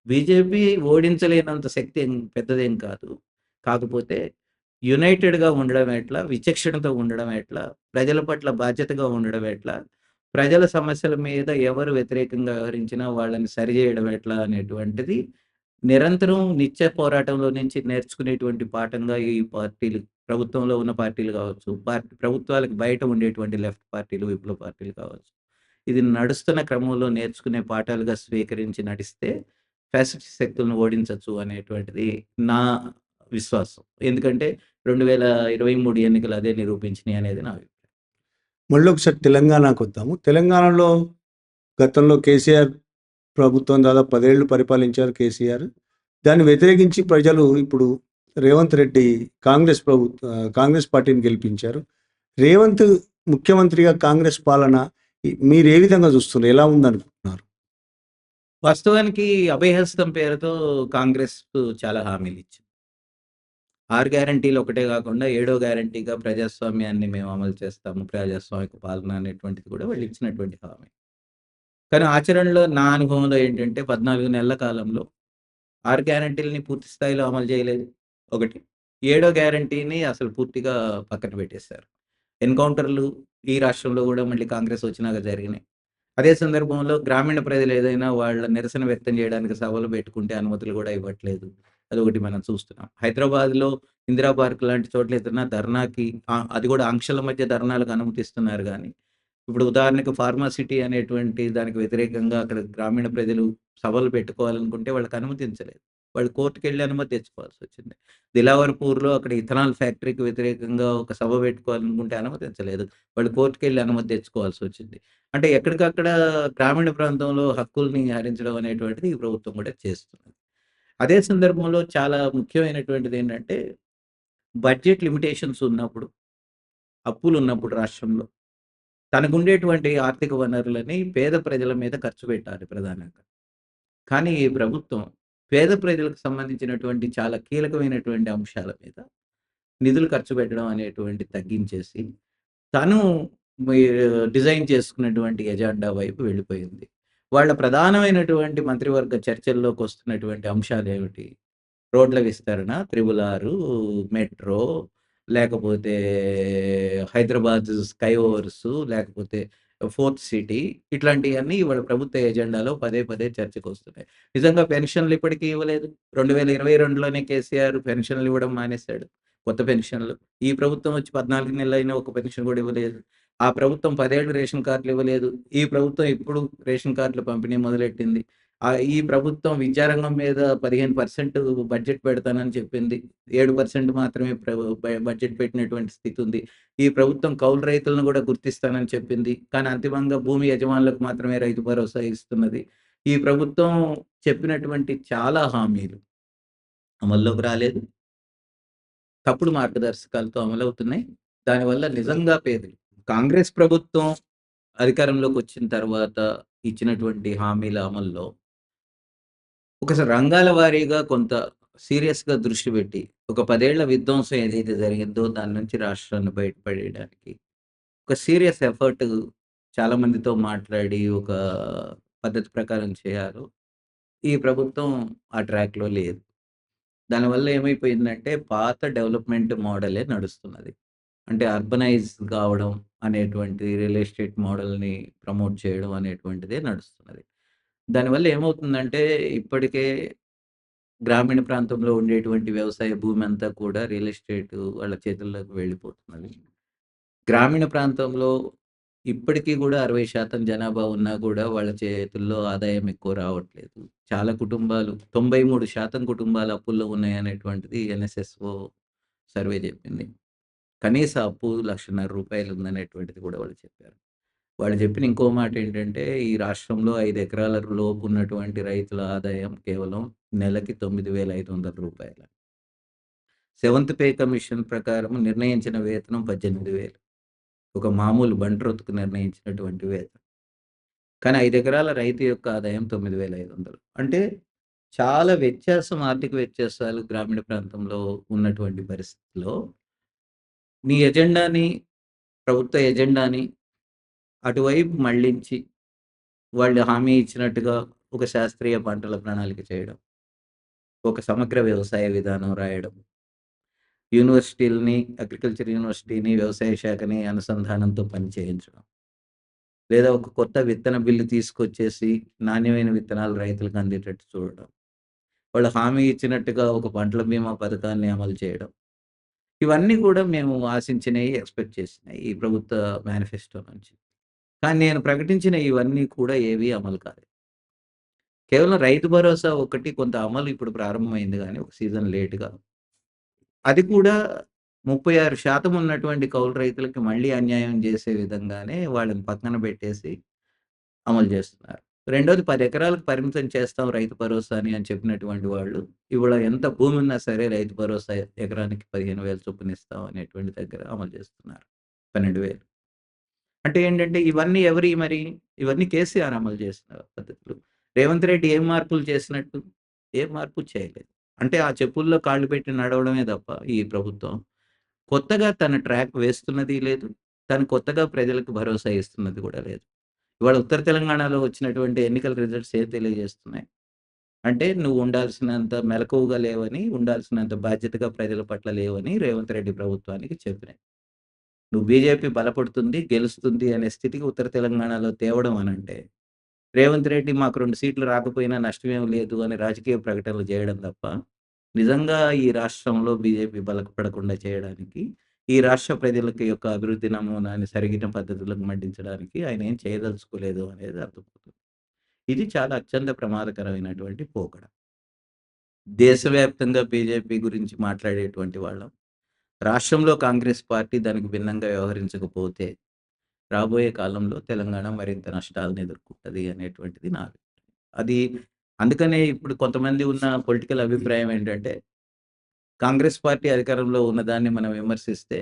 బీజేపీ ఓడించలేనంత శక్తి పెద్దదేం కాదు. కాకపోతే యునైటెడ్‌గా ఉండడం ఎట్లా, విచక్షణతో ఉండడం ఎట్లా, ప్రజల పట్ల బాధ్యతగా ఉండడం ఎట్లా, ప్రజల సమస్యల మీద ఎవరు వ్యతిరేకంగా వ్యవహరించినా వాళ్ళని సరిజేయడం ఎట్లా అనేటువంటిది నిరంతరం నిత్య పోరాటంలో నుంచి నేర్చుకునేటువంటి పాఠంగా ఈ పార్టీలు, ప్రభుత్వంలో ఉన్న పార్టీలు కావచ్చు, ప్రభుత్వాలకు బయట ఉండేటువంటి లెఫ్ట్ పార్టీలు, విప్లవ పార్టీలు కావచ్చు. ఇది నడుస్తున్న క్రమంలో నేర్చుకునే పాఠాలుగా స్వీకరించి నడిస్తే ఫ్యాసిస్ట్ శక్తులను ఓడించొచ్చు అనేటువంటిది నా విశ్వాసం. ఎందుకంటే 2023 ఎన్నికలు అదే నిరూపించినాయి అనేది నా అభిప్రాయం. మళ్ళొకసారి తెలంగాణకొద్దాము. తెలంగాణలో గతంలో కేసీఆర్ ప్రభుత్వం దాదాపు 10 ఏళ్ళు పరిపాలించారు కేసీఆర్. దాన్ని వ్యతిరేకించి ప్రజలు ఇప్పుడు రేవంత్ రెడ్డి కాంగ్రెస్ పార్టీని గెలిపించారు. రేవంత్ ముఖ్యమంత్రిగా కాంగ్రెస్ పాలన మీరే విధంగా చూస్తున్నారు? ఎలా ఉందనుకుంటున్నారు? వాస్తవానికి అభయహస్తం పేరుతో కాంగ్రెస్ చాలా హామీలిచ్చింది. 6 గ్యారంటీలు ఒకటే కాకుండా ఏడో గ్యారంటీగా ప్రజాస్వామ్యాన్ని మేము అమలు చేస్తాము. ప్రజాస్వామిక పాలన అనేటువంటిది కూడా వాళ్ళు ఇచ్చినటువంటి హామీ. కానీ ఆచరణలో నా అనుభవంలో ఏంటంటే 14 నెలల కాలంలో 6 గ్యారంటీలని పూర్తి స్థాయిలో అమలు చేయలేదు. ఒకటి. ఏడో గ్యారంటీని అసలు పూర్తిగా పక్కన పెట్టేశారు. ఎన్‌కౌంటర్‌లు ఈ రాష్ట్రంలో గూడా మళ్ళీ కాంగ్రెస్ వచ్చినాక జరిగినాయి. అదే సందర్భంలో గ్రామీణ ప్రజలు ఏదైనా వాళ్ళ నిరసన వ్యక్తం చేయడానికి సభలు పెట్టుకుంటే అనుమతులు గూడా ఇవ్వట్లేదు. అదొకటి మనం చూస్తున్నాం. హైదరాబాద్‌లో ఇందిరా పార్క్ లాంటి చోట్ల ఏదైనా ధర్నాకి అది గూడా ఆంక్షల మధ్య ధర్నాలకు అనుమతిస్తున్నారు గానీ, ఇప్పుడు ఉదాహరణకు ఫార్మాసిటీ అనేటువంటి దానికి వ్యతిరేకంగా అక్కడ గ్రామీణ ప్రజలు సభలు పెట్టుకోవాలనుకుంటే వాళ్ళకి అనుమతించలేదు. వాళ్ళు కోర్ట్‌కెళ్ళి అనుమతి తెచ్చుకోవాల్సొచ్చింది. దిలావర్‌పూర్‌లో అక్కడ ఇథనాల్ ఫ్యాక్టరీకి వ్యతిరేకంగా ఒక సభ పెట్టుకోవాలనుకుంటే అనుమతించలేదు. వాళ్ళు కోర్ట్‌కెళ్ళి అనుమతి తెచ్చుకోవాల్సొచ్చింది. అంటే ఎక్కడికక్కడ గ్రామీణ ప్రాంతంలో హక్కుల్ని హరించడం అనేటువంటిది ఈ ప్రభుత్వం కూడా చేస్తున్నది. అదే సందర్భంలో చాలా ముఖ్యమైనటువంటిదేంటంటే, బడ్జెట్ లిమిటేషన్స్ ఉన్నప్పుడు, అప్పులున్నప్పుడు రాష్ట్రంలో, తనకుండేటువంటి ఆర్థిక వనరులని పేద ప్రజల మీద ఖర్చు పెట్టాలి ప్రధానంగా. కానీ ఈ ప్రభుత్వం పేద ప్రజలకు సంబంధించినటువంటి చాలా కీలకమైనటువంటి అంశాల మీద నిధులు ఖర్చు పెట్టడం అనేటువంటిది తగ్గించేసి, తను మీ డిజైన్ చేసుకున్నటువంటి ఎజెండా వైపు వెళ్ళిపోయింది. వాళ్ళ ప్రధానమైనటువంటి మంత్రివర్గ చర్చల్లోకొస్తున్నటువంటి అంశాలేమిటి? రోడ్ల విస్తరణ, త్రిబుల్ ఆరు, మెట్రో, లేకపోతే హైదరాబాద్ స్కై ఓవర్సు, లేకపోతే ఫోర్త్ సిటీ ఇట్లాంటియన్నీ ఇవాళ ప్రభుత్వ ఎజెండాలో పదే పదే చర్చకొస్తున్నాయి. నిజంగా పెన్షన్‌లు ఇప్పటికి ఇవ్వలేదు. 2022లోనే కేసీఆర్ పెన్షన్‌లు ఇవ్వడం మానేశాడు. కొత్త పెన్షన్‌లు. ఈ ప్రభుత్వం వచ్చి 14 నెలలైనా ఒక పెన్షన్ కూడా ఇవ్వలేదు. ఆ ప్రభుత్వం 10 ఏళ్ళు రేషన్ కార్డులు ఇవ్వలేదు. ఈ ప్రభుత్వం ఇప్పుడు రేషన్ కార్డుల పంపిణీ మొదలెట్టింది. ఈ ప్రభుత్వం విద్యారంగం మీద 15% బడ్జెట్ పెడతానని చెప్పింది. 7% మాత్రమే బడ్జెట్ పెట్టినటువంటి స్థితి ఉంది. ఈ ప్రభుత్వం కౌలు రైతులను కూడా గుర్తిస్తానని చెప్పింది. కానీ అంతిమంగా భూమి యజమానులకు మాత్రమే రైతు భరోసా ఇస్తున్నది. ఈ ప్రభుత్వం చెప్పినటువంటి చాలా హామీలు అమల్లోకి రాలేదు. తప్పుడు మార్గదర్శకాలతో అమలవుతున్నాయి. దానివల్ల నిజంగా పేదలు కాంగ్రెస్ ప్రభుత్వం అధికారంలోకొచ్చిన తర్వాత ఇచ్చినటువంటి హామీల అమల్లో ఒక రంగాల వారీగా కొంత సీరియస్‌గా దృష్టి పెట్టి, ఒక 10 ఏళ్ల విధ్వంసం ఏదైతే జరిగిందో దాని నుంచి రాష్ట్రాన్ని బయటపడేయడానికి ఒక సీరియస్ ఎఫర్ట్ చాలా మందితో మాట్లాడి ఒక పద్ధతి ప్రకారం చేయాలో, ఈ ప్రభుత్వం ఆ ట్రాక్‌లో లేదు. దానివల్ల ఏమైపోయిందంటే పాత డెవలప్‌మెంట్ మోడలే నడుస్తున్నది. అంటే అర్బనైజ్ కావడం అనేటువంటి రియల్ ఎస్టేట్ మోడల్‌ని ప్రమోట్ చేయడం అనేటువంటిదే నడుస్తున్నది. దానివల్ల ఏమవుతుందంటే ఇప్పటికే గ్రామీణ ప్రాంతంలో ఉండేటువంటి వ్యవసాయ భూమి అంతా కూడా రియల్ ఎస్టేట్ వాళ్ళ చేతుల్లోకి వెళ్ళిపోతున్నది. గ్రామీణ ప్రాంతంలో ఇప్పటికి గూడా 60% జనాభా ఉన్నా గూడా వాళ్ళ చేతుల్లో ఆదాయం ఎక్కువ రావట్లేదు. చాలా కుటుంబాలు 93% కుటుంబాలు అప్పుల్లో ఉన్నాయనేటువంటిది ఎన్ఎస్ఎస్‌ఓ సర్వే జెప్పింది. కనీస అప్పు రూ. 1,50,000 ఉందనేటువంటిది గూడా వాళ్ళు చెప్పారు. వాళ్ళు చెప్పిన ఇంకో మాటేంటంటే, ఈ రాష్ట్రంలో 5 ఎకరాల లోపు ఉన్నటువంటి రైతుల ఆదాయం కేవలం నెలకి రూ. 9,500. సెవెంత్ పే కమిషన్ ప్రకారం నిర్ణయించిన వేతనం 18,000. ఒక మామూలు బంట్రోతుకు నిర్ణయించినటువంటి వేతనం. కానీ 5 ఎకరాల రైతు యొక్క ఆదాయం 9,500. అంటే చాలా వ్యత్యాసం ఆర్థిక వ్యత్యాసాలు గ్రామీణ ప్రాంతంలో ఉన్నటువంటి పరిస్థితిలో, నీ ఎజెండాని ప్రభుత్వ ఎజెండాని అటువైపు మళ్లించి, వాళ్ళు హామీ ఇచ్చినట్టుగా ఒక శాస్త్రీయ పంటల ప్రణాళిక చేయడం, ఒక సమగ్ర వ్యవసాయ విధానం రాయడం, యూనివర్సిటీలని అగ్రికల్చర్ యూనివర్సిటీని, వ్యవసాయ శాఖని అనుసంధానంతో పని చేయించడం. లేదా ఒక కొత్త విత్తన బిల్లు తీసుకొచ్చేసి నాణ్యమైన విత్తనాలు రైతులకు అందేటట్టు చూడడం. వాళ్ళు హామీ ఇచ్చినట్టుగా ఒక పంటల బీమా పథకాన్ని అమలు చేయడం. ఇవన్నీ కూడా మేము ఆశించినయి, ఎక్స్‌పెక్ట్ చేసినయి ఈ ప్రభుత్వ మేనిఫెస్టో నుంచి. కానీ నేను ప్రకటించిన ఇవన్నీ కూడా ఏవి అమలు కాలేదు. కేవలం రైతు భరోసా ఒకటి కొంత అమలు ఇప్పుడు ప్రారంభమైంది గానీ ఒక సీజన్ లేట్‌గా. అది కూడా 36% ఉన్నటువంటి కౌలు రైతులకి మళ్ళీ అన్యాయం చేసే విధంగానే వాళ్ళని పక్కన పెట్టేసి అమలు చేస్తున్నారు. రెండోది 10 ఎకరాలకు పరిమితం చేస్తాం రైతు భరోసాని అని చెప్పినటువంటి వాళ్ళు, ఇవాళ ఎంత భూమి ఉన్నా సరే రైతు భరోసా ఎకరానికి 15,000 చొప్పున ఇస్తాం అనేటువంటి దగ్గర అమలు చేస్తున్నారు. 12,000. అంటే ఏంటంటే ఇవన్నీ ఎవరియి మరి? ఇవన్నీ కేసీఆర్ అమలు చేసిన పద్ధతులు. రేవంత్ రెడ్డి ఏం మార్పులు చేసినట్టు? ఏ మార్పు చేయలేదు. అంటే ఆ చెప్పుల్లో కాళ్ళు పెట్టి నడవడమే తప్ప ఈ ప్రభుత్వం కొత్తగా తన ట్రాక్ వేస్తున్నది లేదు. తను కొత్తగా ప్రజలకు భరోసా ఇస్తున్నది కూడా లేదు. ఇవాళ ఉత్తర తెలంగాణలో వచ్చినటువంటి ఎన్నికల రిజల్ట్స్ ఏం తెలియజేస్తున్నాయి? అంటే నువ్వు ఉండాల్సినంత మెలకువగా లేవని, ఉండాల్సినంత బాధ్యతగా ప్రజల పట్ల లేవని రేవంత్ రెడ్డి ప్రభుత్వానికి చెప్పినాయి. నువ్వు బీజేపీ బలపడుతుంది, గెలుస్తుంది అనే స్థితికి ఉత్తర తెలంగాణలో తేవడం అనంటే, రేవంత్ రెడ్డి మాకు 2 సీట్లు రాకపోయినా నష్టమేం లేదు అని రాజకీయ ప్రకటనలు చేయడం తప్ప, నిజంగా ఈ రాష్ట్రంలో బీజేపీ బలపడకుండా చేయడానికి, ఈ రాష్ట్ర ప్రజలకి యొక్క అభివృద్ధి నమూనాని సరిగిన పద్ధతులకు మళ్లించడానికి ఆయన ఏం చేయదలుచుకోలేదు అనేది అర్థమవుతుంది. ఇది చాలా అత్యంత ప్రమాదకరమైనటువంటి పోకడ. దేశవ్యాప్తంగా బీజేపీ గురించి మాట్లాడేటువంటి వాళ్ళం. రాష్ట్రంలో కాంగ్రెస్ పార్టీ దానికి భిన్నంగా వ్యవహరించకపోతే, రాబోయే కాలంలో తెలంగాణ మరింత నష్టాలను ఎదుర్కొంటది అనేటువంటిది నా అభిప్రాయం. అది అందుకనే ఇప్పుడు కొంతమంది ఉన్న పొలిటికల్ అభిప్రాయం ఏంటంటే, కాంగ్రెస్ పార్టీ అధికారంలో ఉన్నదాన్ని మనం విమర్శిస్తే,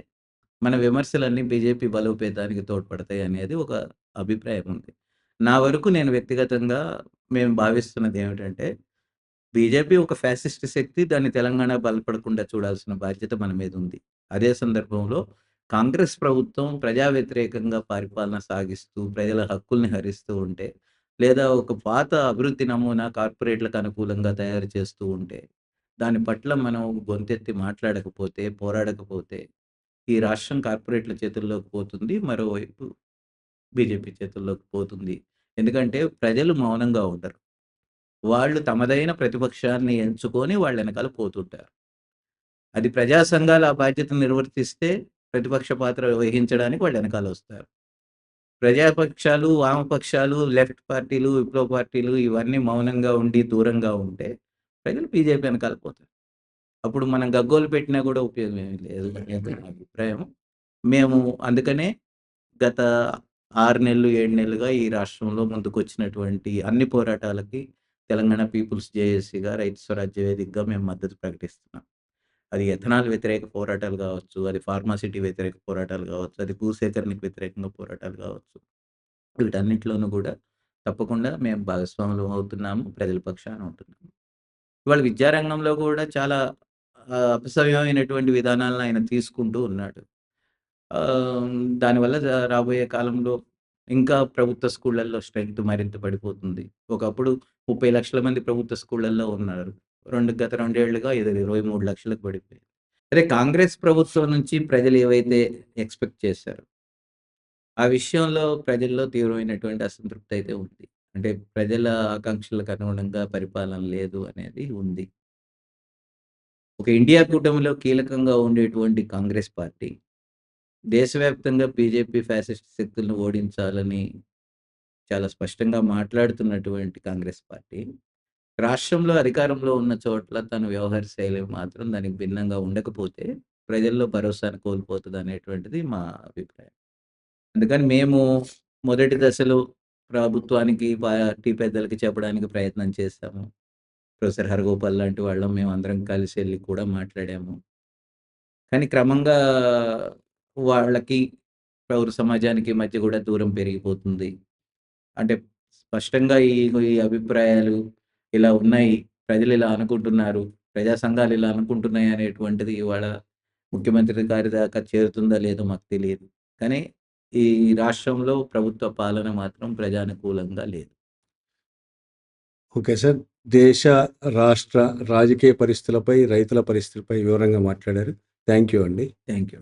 మన విమర్శలన్నీ బీజేపీ బలోపేతానికి తోడ్పడతాయి అనేది ఒక అభిప్రాయం ఉంది. నా వరకు నేను వ్యక్తిగతంగా మేము భావిస్తున్నది ఏమిటంటే, బీజేపీ ఒక ఫ్యాసిస్ట్ శక్తి. దాన్ని తెలంగాణ బలపడకుండా చూడాల్సిన బాధ్యత మన మీద ఉంది. అదే సందర్భంలో కాంగ్రెస్ ప్రభుత్వం ప్రజా వ్యతిరేకంగా పరిపాలన సాగిస్తూ, ప్రజల హక్కుల్ని హరిస్తూ ఉంటే, లేదా ఒక పాత అభివృద్ధి నమూనా కార్పొరేట్‌లకు అనుకూలంగా తయారు చేస్తూ ఉంటే, దాని పట్ల మనం గొంతెత్తి మాట్లాడకపోతే, పోరాడకపోతే, ఈ రాష్ట్రం కార్పొరేట్‌ల చేతుల్లోకి పోతుంది. మరోవైపు బీజేపీ చేతుల్లోకి పోతుంది. ఎందుకంటే ప్రజలు మౌనంగా ఉండరు. వాళ్ళు తమదైన ప్రతిపక్షాన్ని ఎంచుకొని వాళ్ళ ఎనకాల పోతుంటారు. అది ప్రజా సంఘాలు ఆ బాధ్యతను నిర్వర్తిస్తే ప్రతిపక్ష పాత్ర వహించడానికి వాళ్ళు ఎనకాలొస్తారు. ప్రజాపక్షాలు, వామపక్షాలు, లెఫ్ట్ పార్టీలు, విప్లవ పార్టీలు ఇవన్నీ మౌనంగా ఉండి, దూరంగా ఉంటే ప్రజలు బీజేపీ ఎనకాల పోతారు. అప్పుడు మనం గగ్గోలు పెట్టినా కూడా ఉపయోగం ఏమీ లేదు అనేది నా అభిప్రాయం. మేము అందుకనే గత 6 నెలలు, 7 నెలలుగా ఈ రాష్ట్రంలో ముందుకొచ్చినటువంటి అన్ని పోరాటాలకి తెలంగాణ పీపుల్స్ జేఏసీగా, రైతు స్వరాజ్య వేదికగా మేము మద్దతు ప్రకటిస్తున్నాం. అది ఎథనాల్ వ్యతిరేక పోరాటాలు గావచ్చు, అది ఫార్మాసిటీ వ్యతిరేక పోరాటాలు గావచ్చు, అది భూసేకరణకు వ్యతిరేకంగా పోరాటాలు గావచ్చు. వీటన్నిటిలోనూ గూడా తప్పకుండా మేము భాగస్వాములం అవుతున్నాము. ప్రజల పక్షాన ఉంటున్నాము. ఇవాళ విద్యారంగంలో కూడా చాలా అపసవ్యమైనటువంటి విధానాలను ఆయన తీసుకుంటూ ఉన్నాడు. ఆహ్, దానివల్ల రాబోయే కాలంలో ఇంకా ప్రభుత్వ స్కూళ్ళల్లో స్ట్రెంత్ మరింత పడిపోతుంది. ఒకప్పుడు 30,00,000 మంది ప్రభుత్వ స్కూళ్ళల్లో ఉన్నారు. గత 2 ఏళ్లుగా ఇది 23,00,000కి పడిపోయింది. అదే కాంగ్రెస్ ప్రభుత్వం నుంచి ప్రజలు ఏవైతే ఎక్స్‌పెక్ట్ చేశారో, ఆ విషయంలో ప్రజల్లో తీవ్రమైనటువంటి అసంతృప్తి అయితే ఉంది. అంటే ప్రజల ఆకాంక్షలకు అనుగుణంగా పరిపాలన లేదు అనేది ఉంది. ఒక ఇండియా కూటమిలో కీలకంగా ఉండేటువంటి కాంగ్రెస్ పార్టీ దేశవ్యాప్తంగా బీజేపీ ఫ్యాసిస్ట్ శక్తులను ఓడించాలని చాలా స్పష్టంగా మాట్లాడుతున్నటువంటి కాంగ్రెస్ పార్టీ, రాష్ట్రంలో అధికారంలో ఉన్న చోట్ల తన వ్యవహార శైలి మాత్రం దానికి భిన్నంగా ఉండకపోతే ప్రజల్లో భరోసాను కోల్పోతదనేటువంటిది మా అభిప్రాయం. అందుకని మేము మొదటి దశలో ప్రభుత్వానికి, పార్టీ పెద్దలకి చెప్పడానికి ప్రయత్నం చేశాము. ప్రొఫెసర్ హరగోపాల్ లాంటి వాళ్ళం మేమందరం కలిసెళ్లి కూడా మాట్లాడాము. కానీ క్రమంగా వాళ్ళకి, పౌర సమాజానికి మధ్య గూడా దూరం పెరిగిపోతుంది. అంటే స్పష్టంగా ఈ అభిప్రాయాలు ఇలా ఉన్నాయి. ప్రజలు ఇలా అనుకుంటున్నారు. ప్రజా సంఘాలు ఇలా అనుకుంటున్నాయి అనేటువంటిది ఇవాళ ముఖ్యమంత్రి గారి దాకా చేరుతుందో లేదో మాకు తెలీదు. కానీ ఈ రాష్ట్రంలో ప్రభుత్వ పాలన మాత్రం ప్రజానుకూలంగా లేదు. Okay sir. దేశ, రాష్ట్ర రాజకీయ పరిస్థితులపై, రైతుల పరిస్థితిపై వివరంగా మాట్లాడారు. థ్యాంక్ యూ అండి. Thank you.